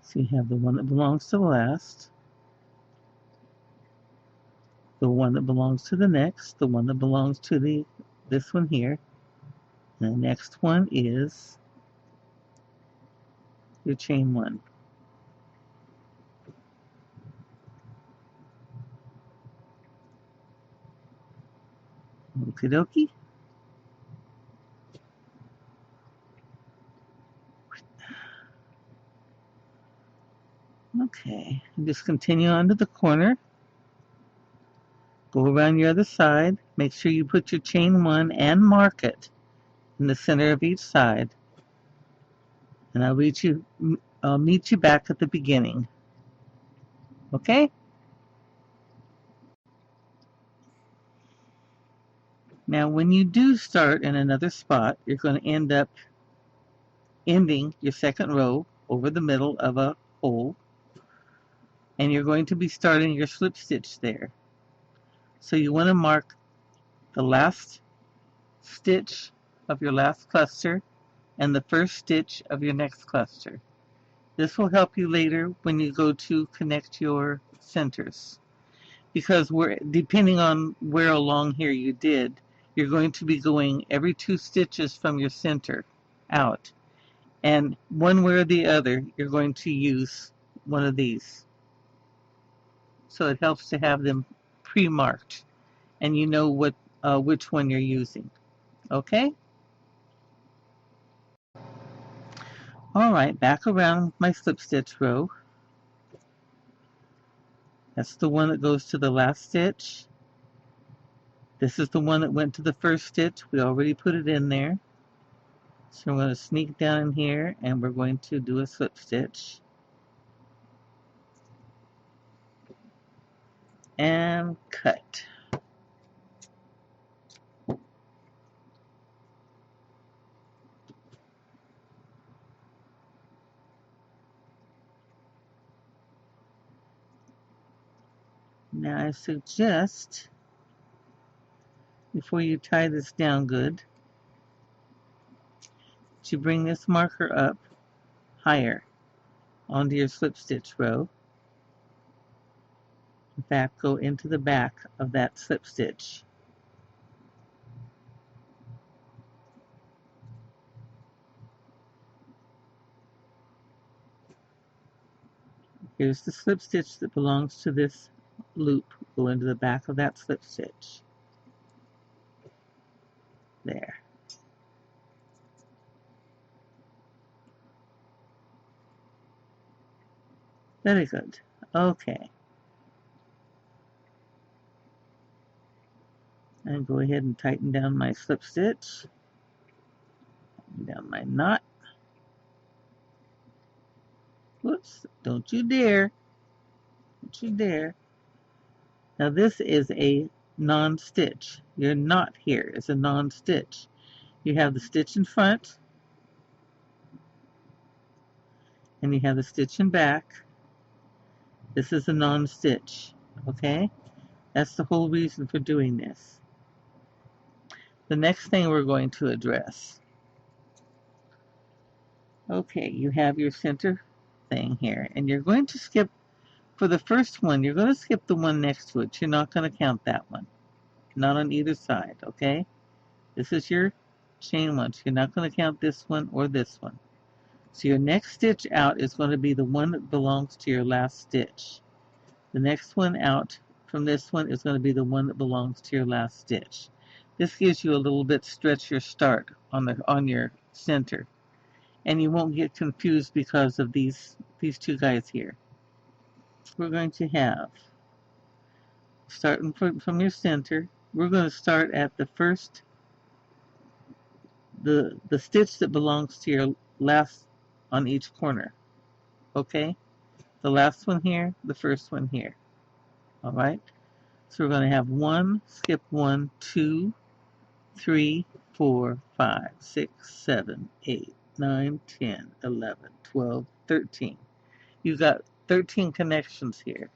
So you have the one that belongs to the last, the one that belongs to the next, the one that belongs to this one here, and the next one is your chain 1. Okie dokie. Okay, just continue on to the corner. Go around your other side. Make sure you put your chain 1 and mark it in the center of each side. And I'll meet you back at the beginning. Okay? Now, when you do start in another spot, you're going to end up ending your second row over the middle of a hole, and you're going to be starting your slip stitch there. So you want to mark the last stitch of your last cluster and the first stitch of your next cluster. This will help you later when you go to connect your centers, because depending on where along here you did, you're going to be going every 2 stitches from your center out, and one way or the other you're going to use one of these. So it helps to have them pre-marked and you know which one you're using. Okay? Alright, back around my slip stitch row. That's the one that goes to the last stitch. This is the one that went to the first stitch. We already put it in there. So we're going to sneak down in here and we're going to do a slip stitch. And cut. Now I suggest, before you tie this down good, that you bring this marker up higher onto your slip stitch row. In fact, go into the back of that slip stitch. Here's the slip stitch that belongs to this loop. Go into the back of that slip stitch. There. Very good. Okay. And go ahead and tighten down my slip stitch. Tighten down my knot. Whoops, don't you dare. Don't you dare. Now this is a non-stitch. Your knot here is a non-stitch. You have the stitch in front, and you have the stitch in back. This is a non-stitch, okay? That's the whole reason for doing this. The next thing we're going to address. Okay, you have your center thing here, and you're going to skip, for the first one, you're going to skip the one next to it. You're not going to count that one. Not on either side, okay? This is your chain 1. So you're not going to count this one or this one. So your next stitch out is going to be the one that belongs to your last stitch. The next one out from this one is going to be the one that belongs to your last stitch. This gives you a little bit stretch your start on your center, and you won't get confused because of these two guys here. We're going to have, starting from your center, we're going to start at the first, the stitch that belongs to your last on each corner. Okay? The last one here, the first one here. Alright? So we're going to have 1, skip 1, 2, 3, 4, 5, 6, 7, 8, 9, 10, 11, 12, 13. You've got 13 connections here.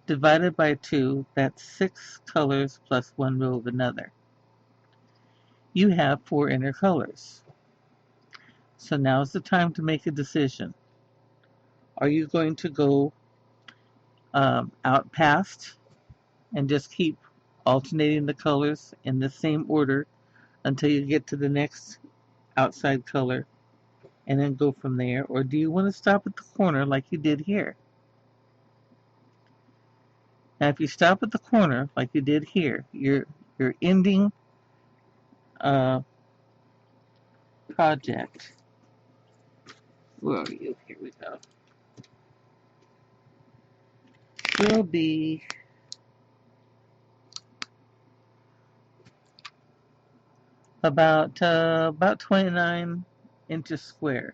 Divided by 2, that's 6 colors plus 1 row of another. You have 4 inner colors. So now's the time to make a decision. Are you going to go out past and just keep alternating the colors in the same order until you get to the next outside color and then go from there? Or do you want to stop at the corner like you did here? Now if you stop at the corner like you did here, your ending project, where are you? Here we go, will be about 29 inches square.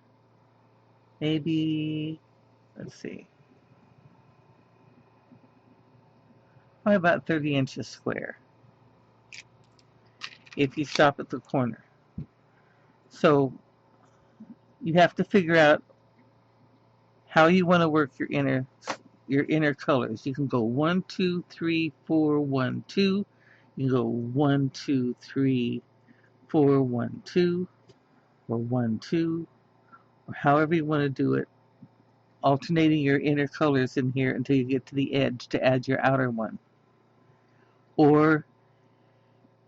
Maybe, let's see, probably about 30 inches square if you stop at the corner. So you have to figure out how you want to work your inner colors. You can go 1, 2, 3, 4, 1, 2. You can go 1, 2, 3, 4, 1, 2, or 1, 2, or however you want to do it, alternating your inner colors in here until you get to the edge to add your outer one. Or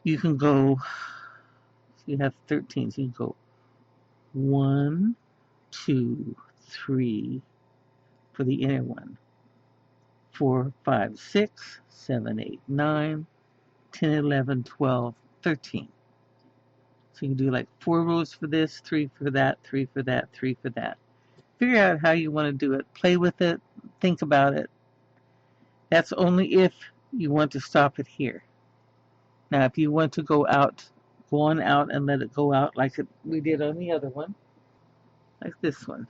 you can go, so you have 13, so you can go 1, 2, 3 for the inner one, 4, 5, 6, 7, 8, 9, 10, 11, 12, 13. So you can do like 4 rows for this, 3 for that, 3 for that, 3 for that. Figure out how you want to do it. Play with it. Think about it. That's only if you want to stop it here. Now, if you want to go on out and let it go out like we did on the other one, like this one.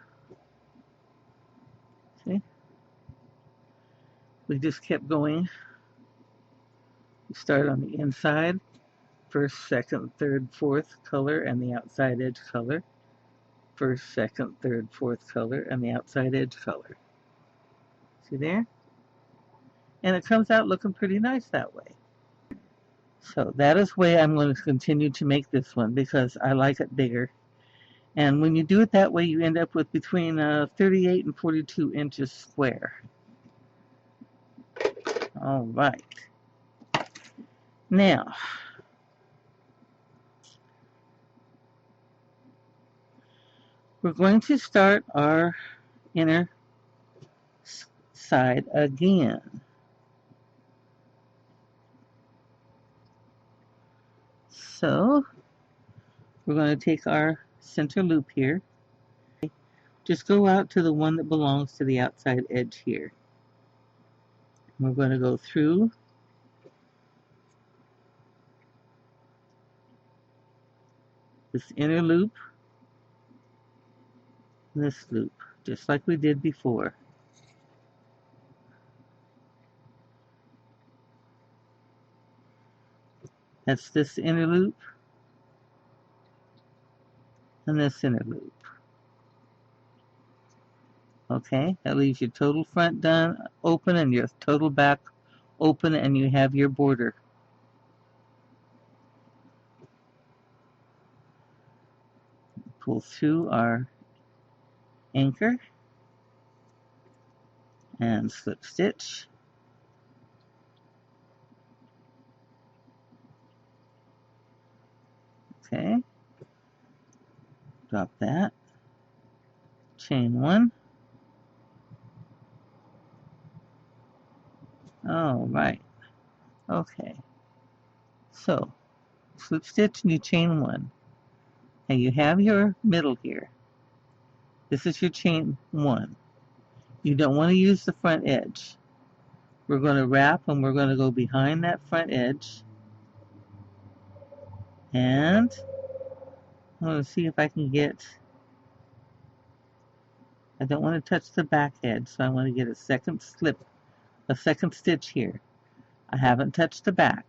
See? We just kept going. We start on the inside, first, second, third, fourth color, and the outside edge color. First, second, third, fourth color, and the outside edge color. See there? And it comes out looking pretty nice that way. So that is the way I'm going to continue to make this one because I like it bigger. And when you do it that way, you end up with between 38 and 42 inches square. All right. Now, we're going to start our inner side again. So, we're going to take our center loop here. Just go out to the one that belongs to the outside edge here. We're going to go through this inner loop, this loop, just like we did before. That's this inner loop and this inner loop. Okay, that leaves your total front done, open, and your total back open, and you have your border. Pull through our anchor and slip stitch. Okay, drop that. chain 1. All right. Okay. So slip stitch and you chain 1. And you have your middle here. This is your chain 1. You don't want to use the front edge. We're going to wrap and we're going to go behind that front edge. And I'm going to see if I can get, I don't want to touch the back edge, so I want to get a second stitch here. I haven't touched the back.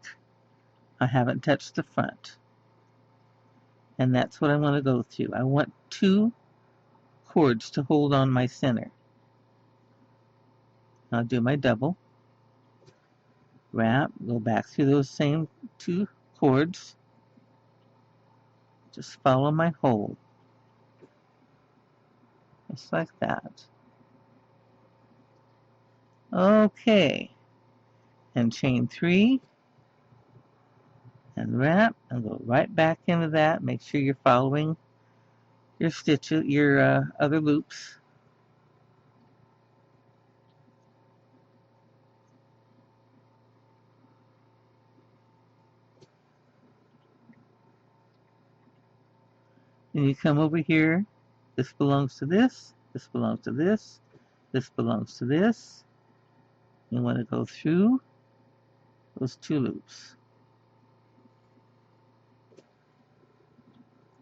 I haven't touched the front. And that's what I want to go through. I want 2 cords to hold on my center. I'll do my double. Wrap, go back through those same 2 cords. Just follow my hole. Just like that. Okay. And chain 3. And wrap, and go right back into that. Make sure you're following your stitches, your other loops. And you come over here. This belongs to this. This belongs to this. This belongs to this. You want to go through those 2 loops.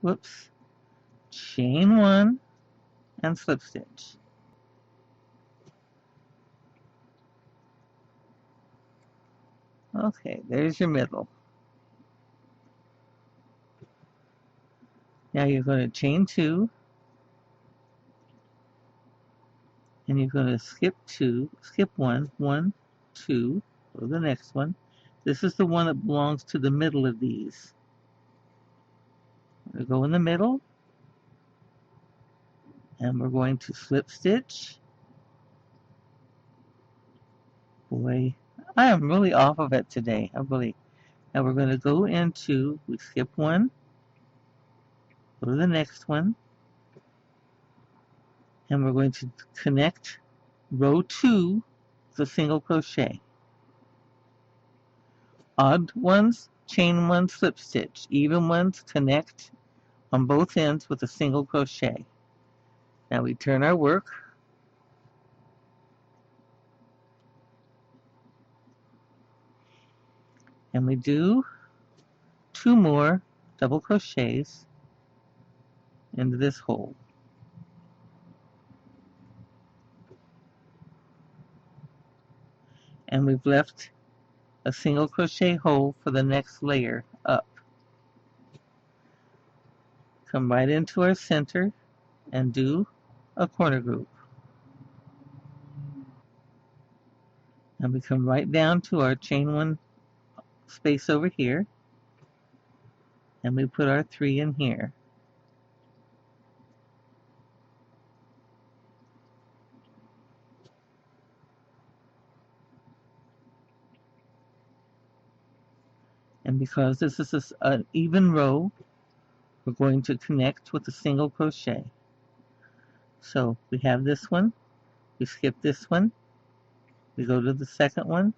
Whoops. Chain 1 and slip stitch. Okay, there's your middle. Now you're going to chain 2, and you're going to skip 1, 1, 2, go to the next one. This is the one that belongs to the middle of these. We're going to go in the middle, and we're going to slip stitch. Boy, I am really off of it today. Now we're going to go into, we skip 1, go to the next one, and we're going to connect row 2 with a single crochet. Odd ones, chain 1, slip stitch. Even ones, connect on both ends with a single crochet. Now we turn our work, and we do 2 more double crochets into this hole. And we've left a single crochet hole for the next layer up. Come right into our center and do a corner group. And we come right down to our chain 1 space over here, and we put our 3 in here. And because this is an even row, we're going to connect with a single crochet. So we have this one, we skip this one, we go to the second one,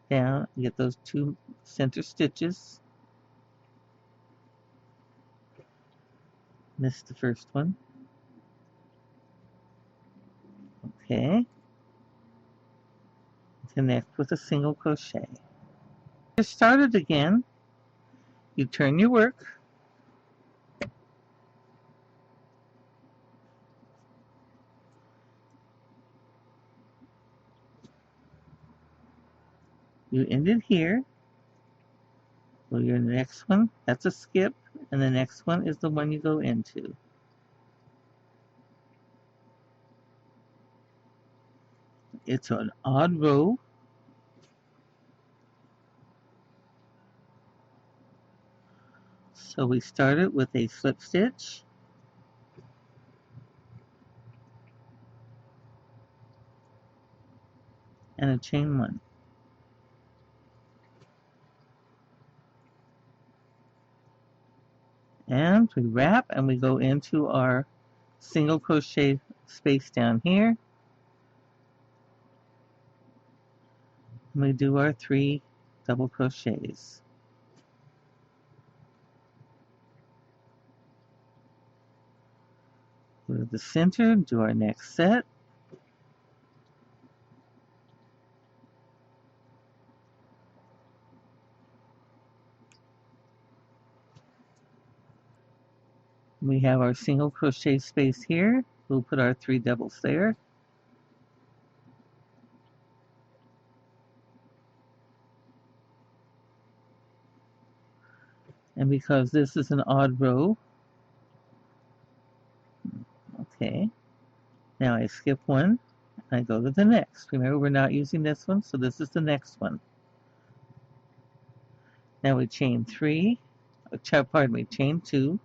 down, get those 2 center stitches. Missed the first one. Okay. Connect with a single crochet. Get started again. You turn your work. You end it here. Go to your next one. That's a skip. And the next one is the one you go into. It's an odd row. So we started with a slip stitch, and a chain 1. And we wrap and we go into our single crochet space down here. We do our 3 double crochets. Go to the center, do our next set. We have our single crochet space here. We'll put our 3 doubles there. And because this is an odd row, okay, now I skip one and I go to the next. Remember, we're not using this one, so this is the next one. Now we chain 3, chain 2.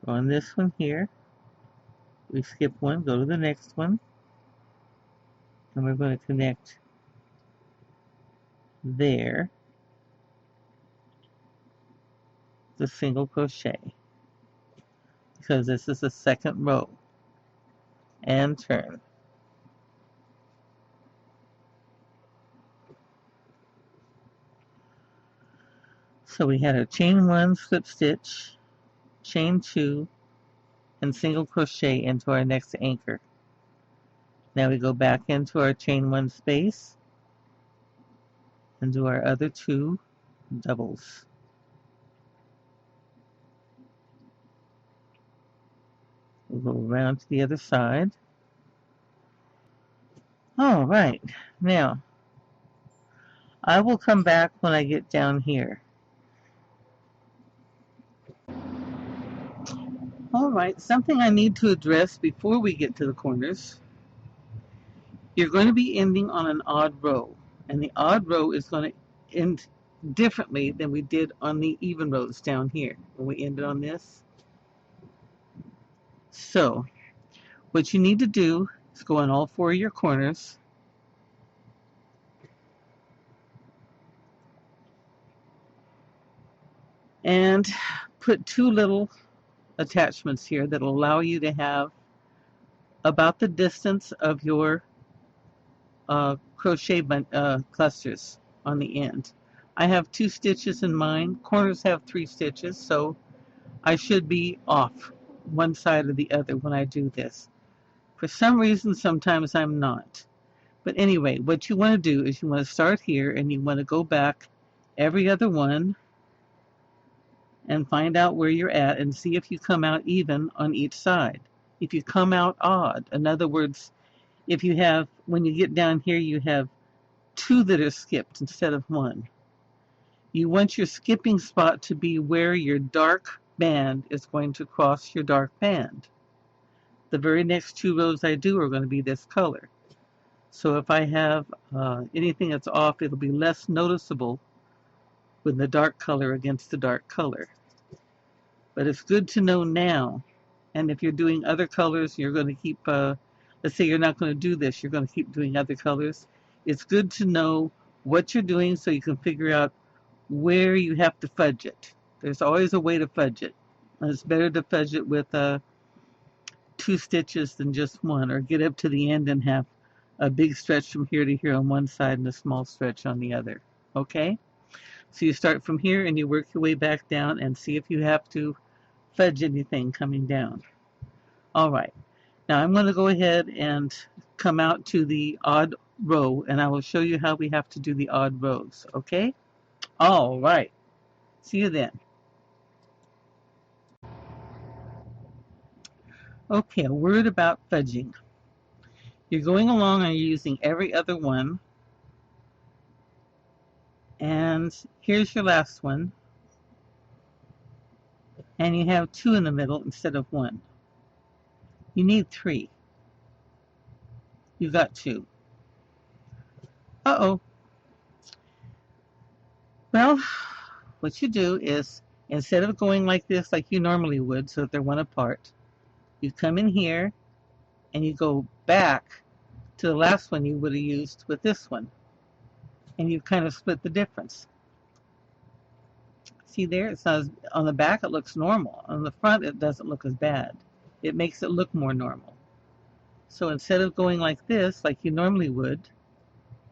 On this one here, we skip one, go to the next one, and we're going to connect there, the single crochet, because this is the second row, and turn. So we had a chain 1, slip stitch, chain 2, and single crochet into our next anchor. Now we go back into our chain 1 space and do our other 2 doubles. We'll go around to the other side. All right, now I will come back when I get down here. All right, something I need to address before we get to the corners. You're going to be ending on an odd row, and the odd row is going to end differently than we did on the even rows down here when we ended on this. So what you need to do is go on all 4 of your corners and put 2 little attachments here that will allow you to have about the distance of your crochet clusters on the end. I have 2 stitches in mine. Corners have 3 stitches, so I should be off one side or the other when I do this. For some reason, sometimes I'm not. But anyway, what you want to do is you want to start here and you want to go back every other one and find out where you're at and see if you come out even on each side. If you come out odd, in other words, if you have, when you get down here, you have 2 that are skipped instead of 1. You want your skipping spot to be where your dark band is going to cross your dark band. The very next 2 rows I do are going to be this color. So if I have anything that's off, it'll be less noticeable with the dark color against the dark color. But it's good to know now. And if you're doing other colors, you're going to keep, let's say you're not going to do this, you're going to keep doing other colors. It's good to know what you're doing so you can figure out where you have to fudge it. There's always a way to fudge it. And it's better to fudge it with 2 stitches than just 1, or get up to the end and have a big stretch from here to here on one side and a small stretch on the other. Okay? So you start from here and you work your way back down and see if you have to fudge anything coming down. All right. Now I'm going to go ahead and come out to the odd row, and I will show you how we have to do the odd rows. Okay? All right. See you then. Okay, a word about fudging. You're going along and you're using every other one. And here's your last one. And you have 2 in the middle instead of 1. You need 3. You got 2. Uh-oh. Well, what you do is, instead of going like this like you normally would so that they're one apart, you come in here and you go back to the last one you would have used with this one. And you kind of split the difference. See there, it's not as, on the back it looks normal. On the front it doesn't look as bad. It makes it look more normal. So instead of going like this, like you normally would,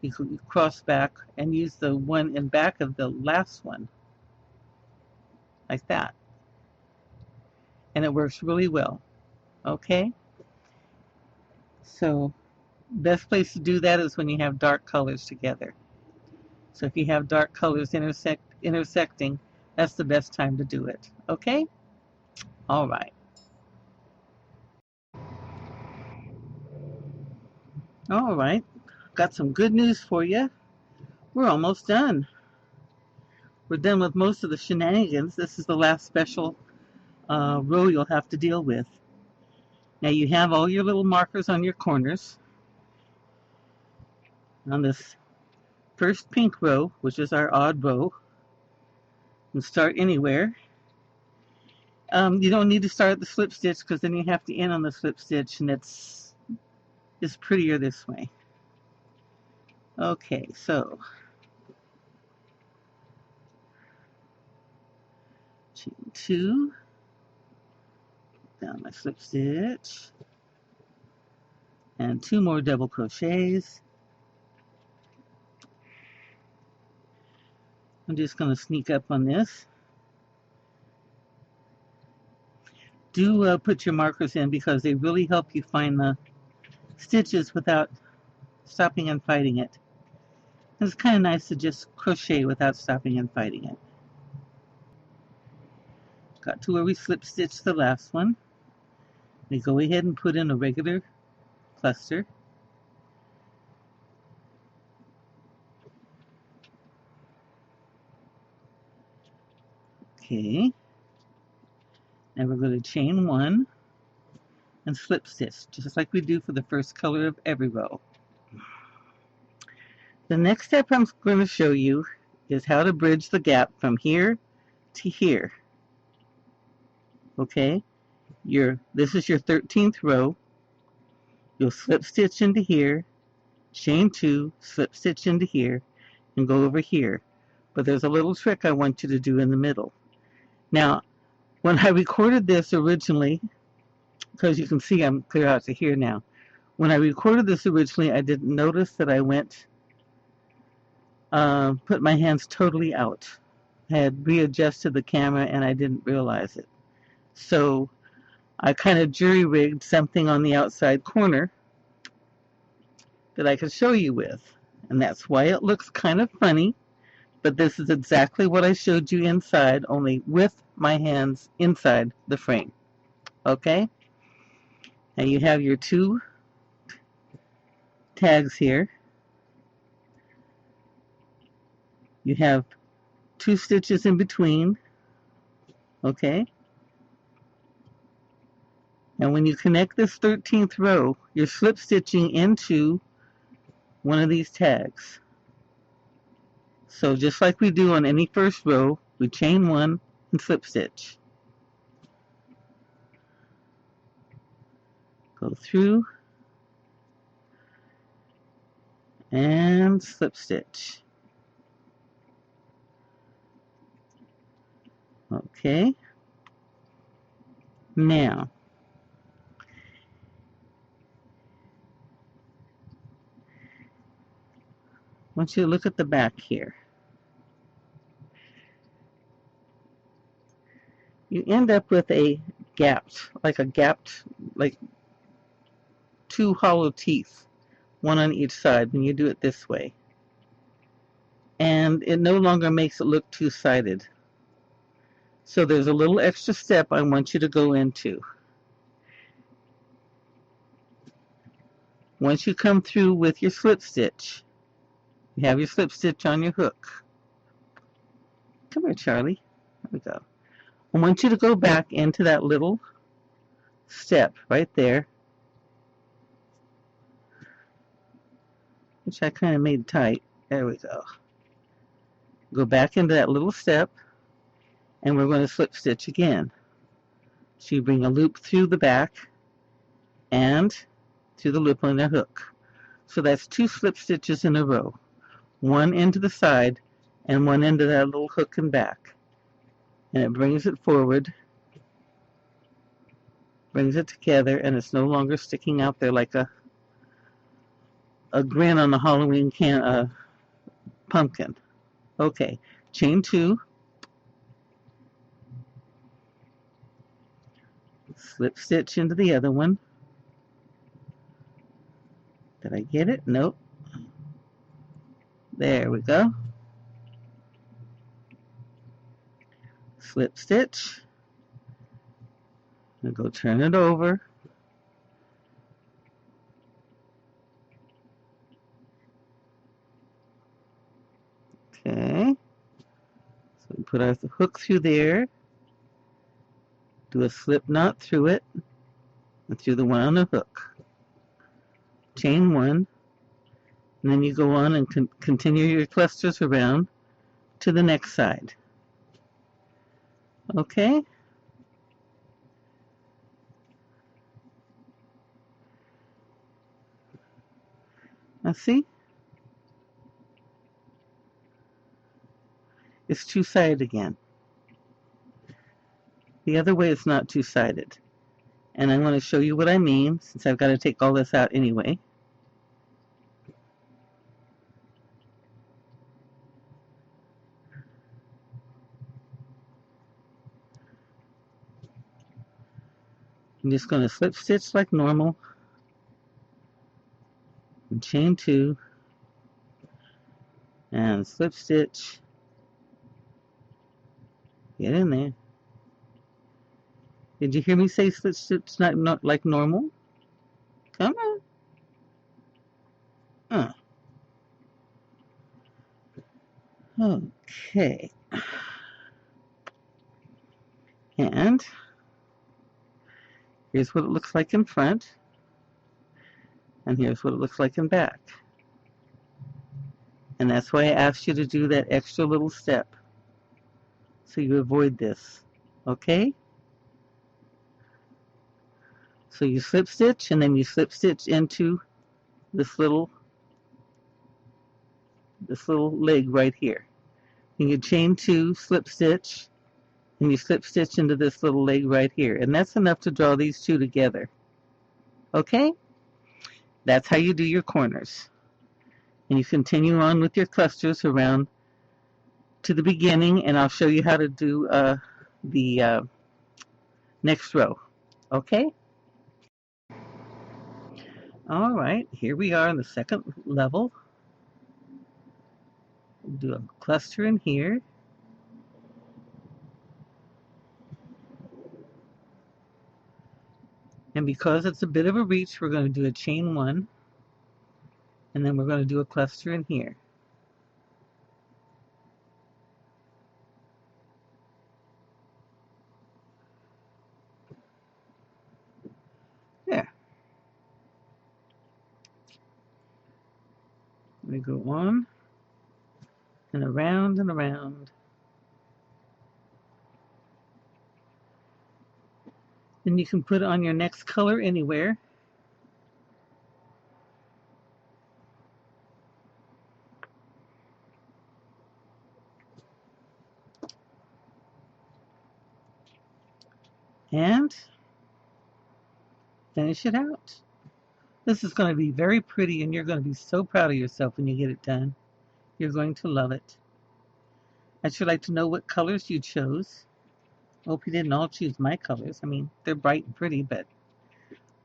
you could cross back and use the one in back of the last one, like that. And it works really well. Okay? So best place to do that is when you have dark colors together. So if you have dark colors intersecting, that's the best time to do it. Okay? All right. All right. Got some good news for you. We're almost done. We're done with most of the shenanigans. This is the last special row you'll have to deal with. Now you have all your little markers on your corners. On this first pink row, which is our odd row, you can start anywhere. You don't need to start at the slip stitch because then you have to end on the slip stitch, and it's prettier this way. Okay, so chain 2, down my slip stitch, and 2 more double crochets. I'm just going to sneak up on this. Do put your markers in because they really help you find the stitches without stopping and fighting it. It's kind of nice to just crochet without stopping and fighting it. Got to where we slip stitched the last one. We go ahead and put in a regular cluster. Okay. Now we're going to chain 1 and slip stitch, just like we do for the first color of every row. The next step I'm going to show you is how to bridge the gap from here to here. Okay, this is your 13th row. You'll slip stitch into here, chain 2, slip stitch into here, and go over here. But there's a little trick I want you to do in the middle. Now, when I recorded this originally, because you can see I'm clear out to here now. When I recorded this originally, I didn't notice that I went, put my hands totally out. I had readjusted the camera and I didn't realize it. So I kind of jury-rigged something on the outside corner that I could show you with. And that's why it looks kind of funny, but this is exactly what I showed you inside, only with my hands inside the frame. Okay? Now you have your 2 tags here. You have 2 stitches in between. Okay? And when you connect this 13th row, you're slip stitching into one of these tags. So just like we do on any first row, we chain 1 and slip stitch. Go through and slip stitch. Okay. Now, I want you to look at the back here. You end up with a gapped, like 2 hollow teeth, one on each side when you do it this way. And it no longer makes it look two-sided. So there's a little extra step I want you to go into. Once you come through with your slip stitch, you have your slip stitch on your hook. Come here, Charlie. There we go. I want you to go back into that little step right there, which I kind of made tight. There we go. Go back into that little step, and we're going to slip stitch again. So you bring a loop through the back and through the loop on the hook. So that's 2 slip stitches in a row. One into the side and one into that little hook and back. and it brings it forward, brings it together, and it's no longer sticking out there like a grin on a Halloween pumpkin. Okay, chain 2, slip stitch into the other one. Did I get it? Nope. There we go. Slip stitch. And go turn it over. Okay. So we put our hook through there. Do a slip knot through it and through the one on the hook. Chain 1. And then you go on and continue your clusters around to the next side. Okay. Now see? It's two-sided again. The other way it's not two-sided. And I want to show you what I mean, since I've got to take all this out anyway. I'm just going to slip stitch like normal. And chain 2. And slip stitch. Get in there. Did you hear me say slip stitch not like normal? Come on. Okay. And here's what it looks like in front. And here's what it looks like in back. And that's why I asked you to do that extra little step. So you avoid this. Okay? So you slip stitch and then you slip stitch into this little leg right here. And you chain 2, slip stitch, and you slip stitch into this little leg right here. And that's enough to draw these two together. Okay? That's how you do your corners. And you continue on with your clusters around to the beginning, and I'll show you how to do the next row. Okay? All right, here we are on the second level. We'll do a cluster in here. And because it's a bit of a reach, we're going to do a chain 1, and then we're going to do a cluster in here. There. We go on and around and around. Then you can put on your next color anywhere. And finish it out. This is going to be very pretty, and you're going to be so proud of yourself when you get it done. You're going to love it. I'd sure like to know what colors you chose. Hope you didn't all choose my colors. I mean, they're bright and pretty, but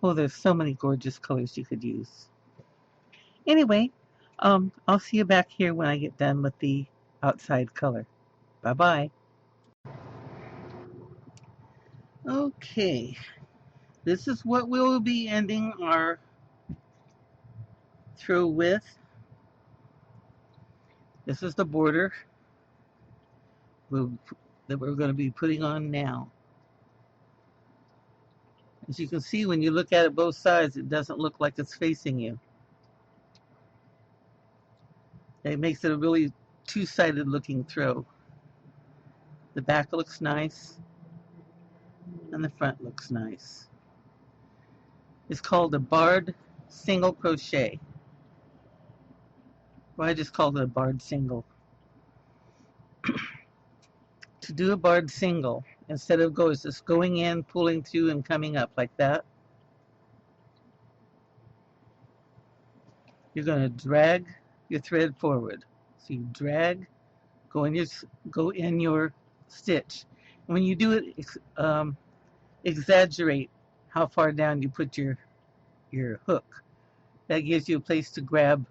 oh, there's so many gorgeous colors you could use. Anyway, I'll see you back here when I get done with the outside color. Bye-bye. Okay, this is what we'll be ending our throw with. This is the border that we're going to be putting on now. As you can see, when you look at it both sides, it doesn't look like it's facing you. It makes it a really two-sided looking throw. The back looks nice, and the front looks nice. It's called a barred single crochet. Well, I just called it a barred single. to do a barred single, instead of just going in, pulling through, and coming up like that, you're going to drag your thread forward. So you drag, go in your stitch. And when you do it, exaggerate how far down you put your hook. That gives you a place to grab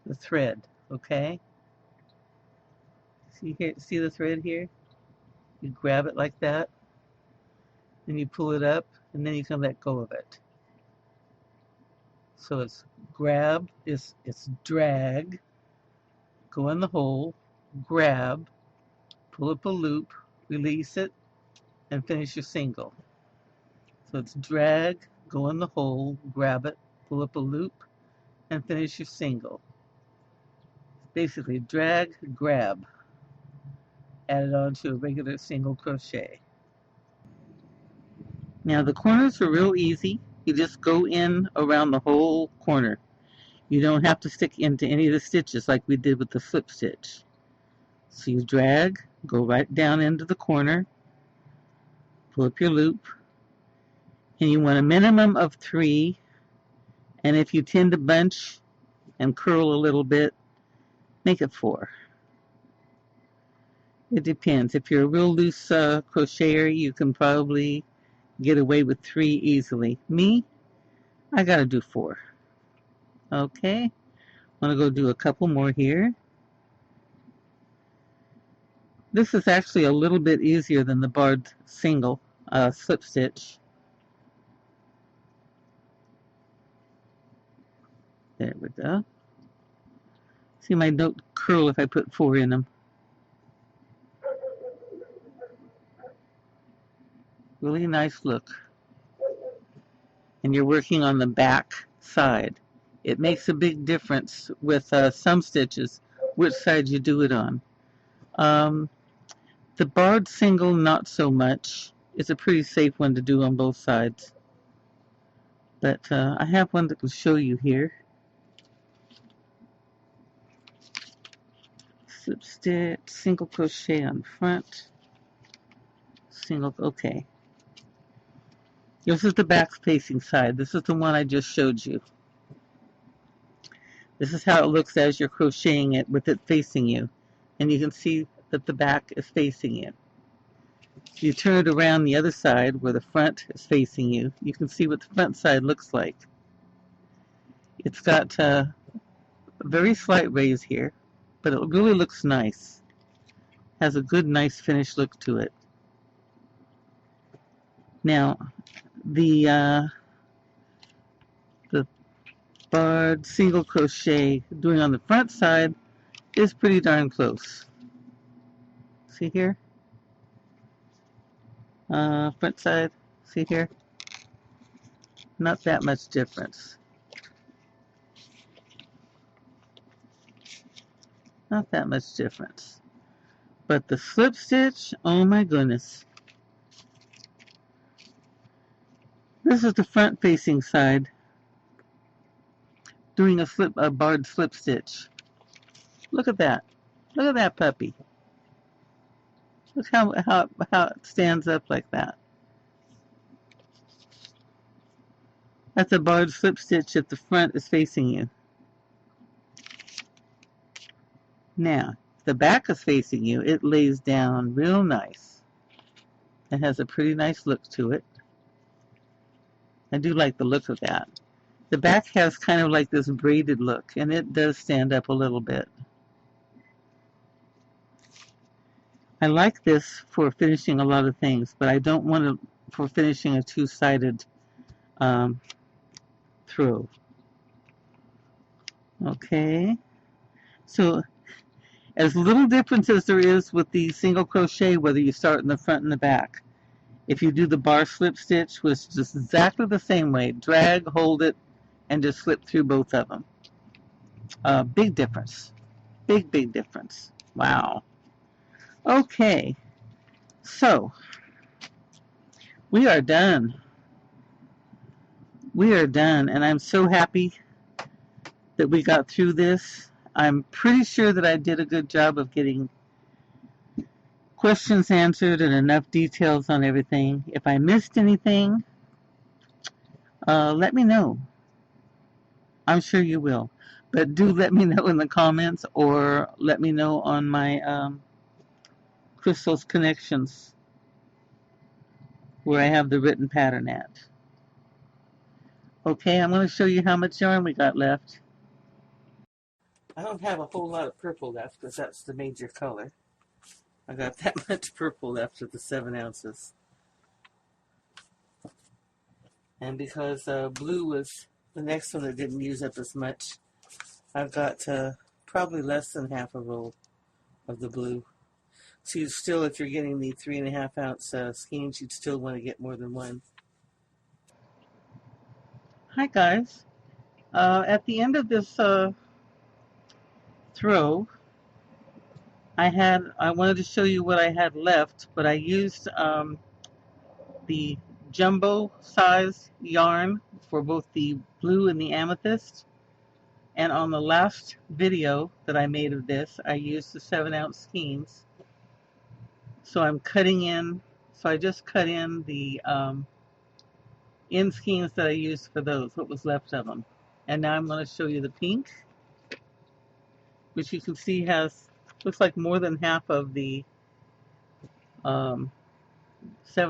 the thread. Okay? See the thread here? You grab it like that, then you pull it up, and then you can let go of it. So it's grab, it's drag, go in the hole, grab, pull up a loop, release it, and finish your single. So it's drag, go in the hole, grab it, pull up a loop, and finish your single. It's basically drag, grab, add it onto a regular single crochet. Now the corners are real easy. You just go in around the whole corner. You don't have to stick into any of the stitches like we did with the slip stitch. So you drag, go right down into the corner, pull up your loop, and you want a minimum of 3, and if you tend to bunch and curl a little bit, make it 4. It depends. If you're a real loose crocheter, you can probably get away with 3 easily. Me, I gotta do 4. Okay, I'm gonna go do a couple more here. This is actually a little bit easier than the barred single slip stitch. There we go. See, my don't curl if I put 4 in them. Really nice look. And you're working on the back side. It makes a big difference with some stitches which side you do it on. The barred single, not so much. It's a pretty safe one to do on both sides. But I have one that will show you here. Slip stitch, single crochet on front, single, okay. This is the back facing side. This is the one I just showed you. This is how it looks as you're crocheting it with it facing you. And you can see that the back is facing you. If you turn it around the other side where the front is facing you, you can see what the front side looks like. It's got a very slight raise here, but it really looks nice. Has a good, nice finished look to it. Now, the barred single crochet doing on the front side is pretty darn close. See here? Front side, see here? Not that much difference. Not that much difference. But the slip stitch, oh my goodness. This is the front facing side doing a barred slip stitch. Look at that. Look at that puppy. Look how it stands up like that. That's a barred slip stitch if the front is facing you. Now, if the back is facing you, it lays down real nice. It has a pretty nice look to it. I do like the look of that. The back has kind of like this braided look, and it does stand up a little bit. I like this for finishing a lot of things, but I don't want it for finishing a two-sided throw. Okay, so as little difference as there is with the single crochet, whether you start in the front and the back. If you do the bar slip stitch, which is just exactly the same way, drag, hold it, and just slip through both of them. Big difference. Big, big difference. Wow. Okay, so we are done. We are done, and I'm so happy that we got through this. I'm pretty sure that I did a good job of getting questions answered and enough details on everything. If I missed anything, let me know. I'm sure you will. But do let me know in the comments or let me know on my Crystal's Connections where I have the written pattern at. Okay, I'm going to show you how much yarn we got left. I don't have a whole lot of purple left because that's the major color. I got that much purple left of the 7 ounces. And because blue was the next one that didn't use up as much, I've got probably less than half a roll of the blue. So you still, if you're getting the 3.5 ounce skeins, you'd still want to get more than one. Hi guys. At the end of this throw, I wanted to show you what I had left, but I used the jumbo size yarn for both the blue and the amethyst. And on the last video that I made of this, I used the 7 ounce skeins. So I'm cutting in, so I just cut in the end skeins that I used for those, what was left of them. And now I'm going to show you the pink, which you can see looks like more than half of the 7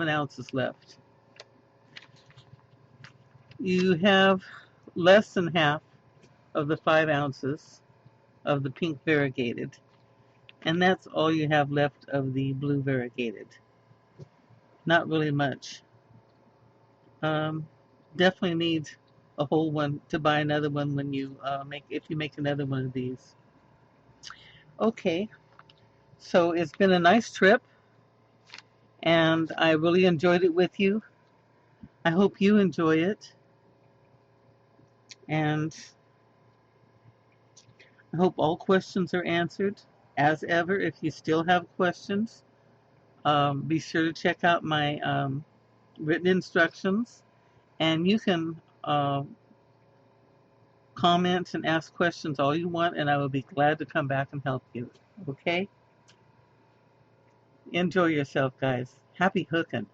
ounces left. You have less than half of the 5 ounces of the pink variegated, and that's all you have left of the blue variegated. Not really much. Definitely need a whole one to buy another one when you if you make another one of these. Okay, so it's been a nice trip, and I really enjoyed it with you. I hope you enjoy it, and I hope all questions are answered. As ever, if you still have questions, be sure to check out my written instructions, and you can comment and ask questions all you want, and I will be glad to come back and help you. Okay? Enjoy yourself, guys. Happy hooking.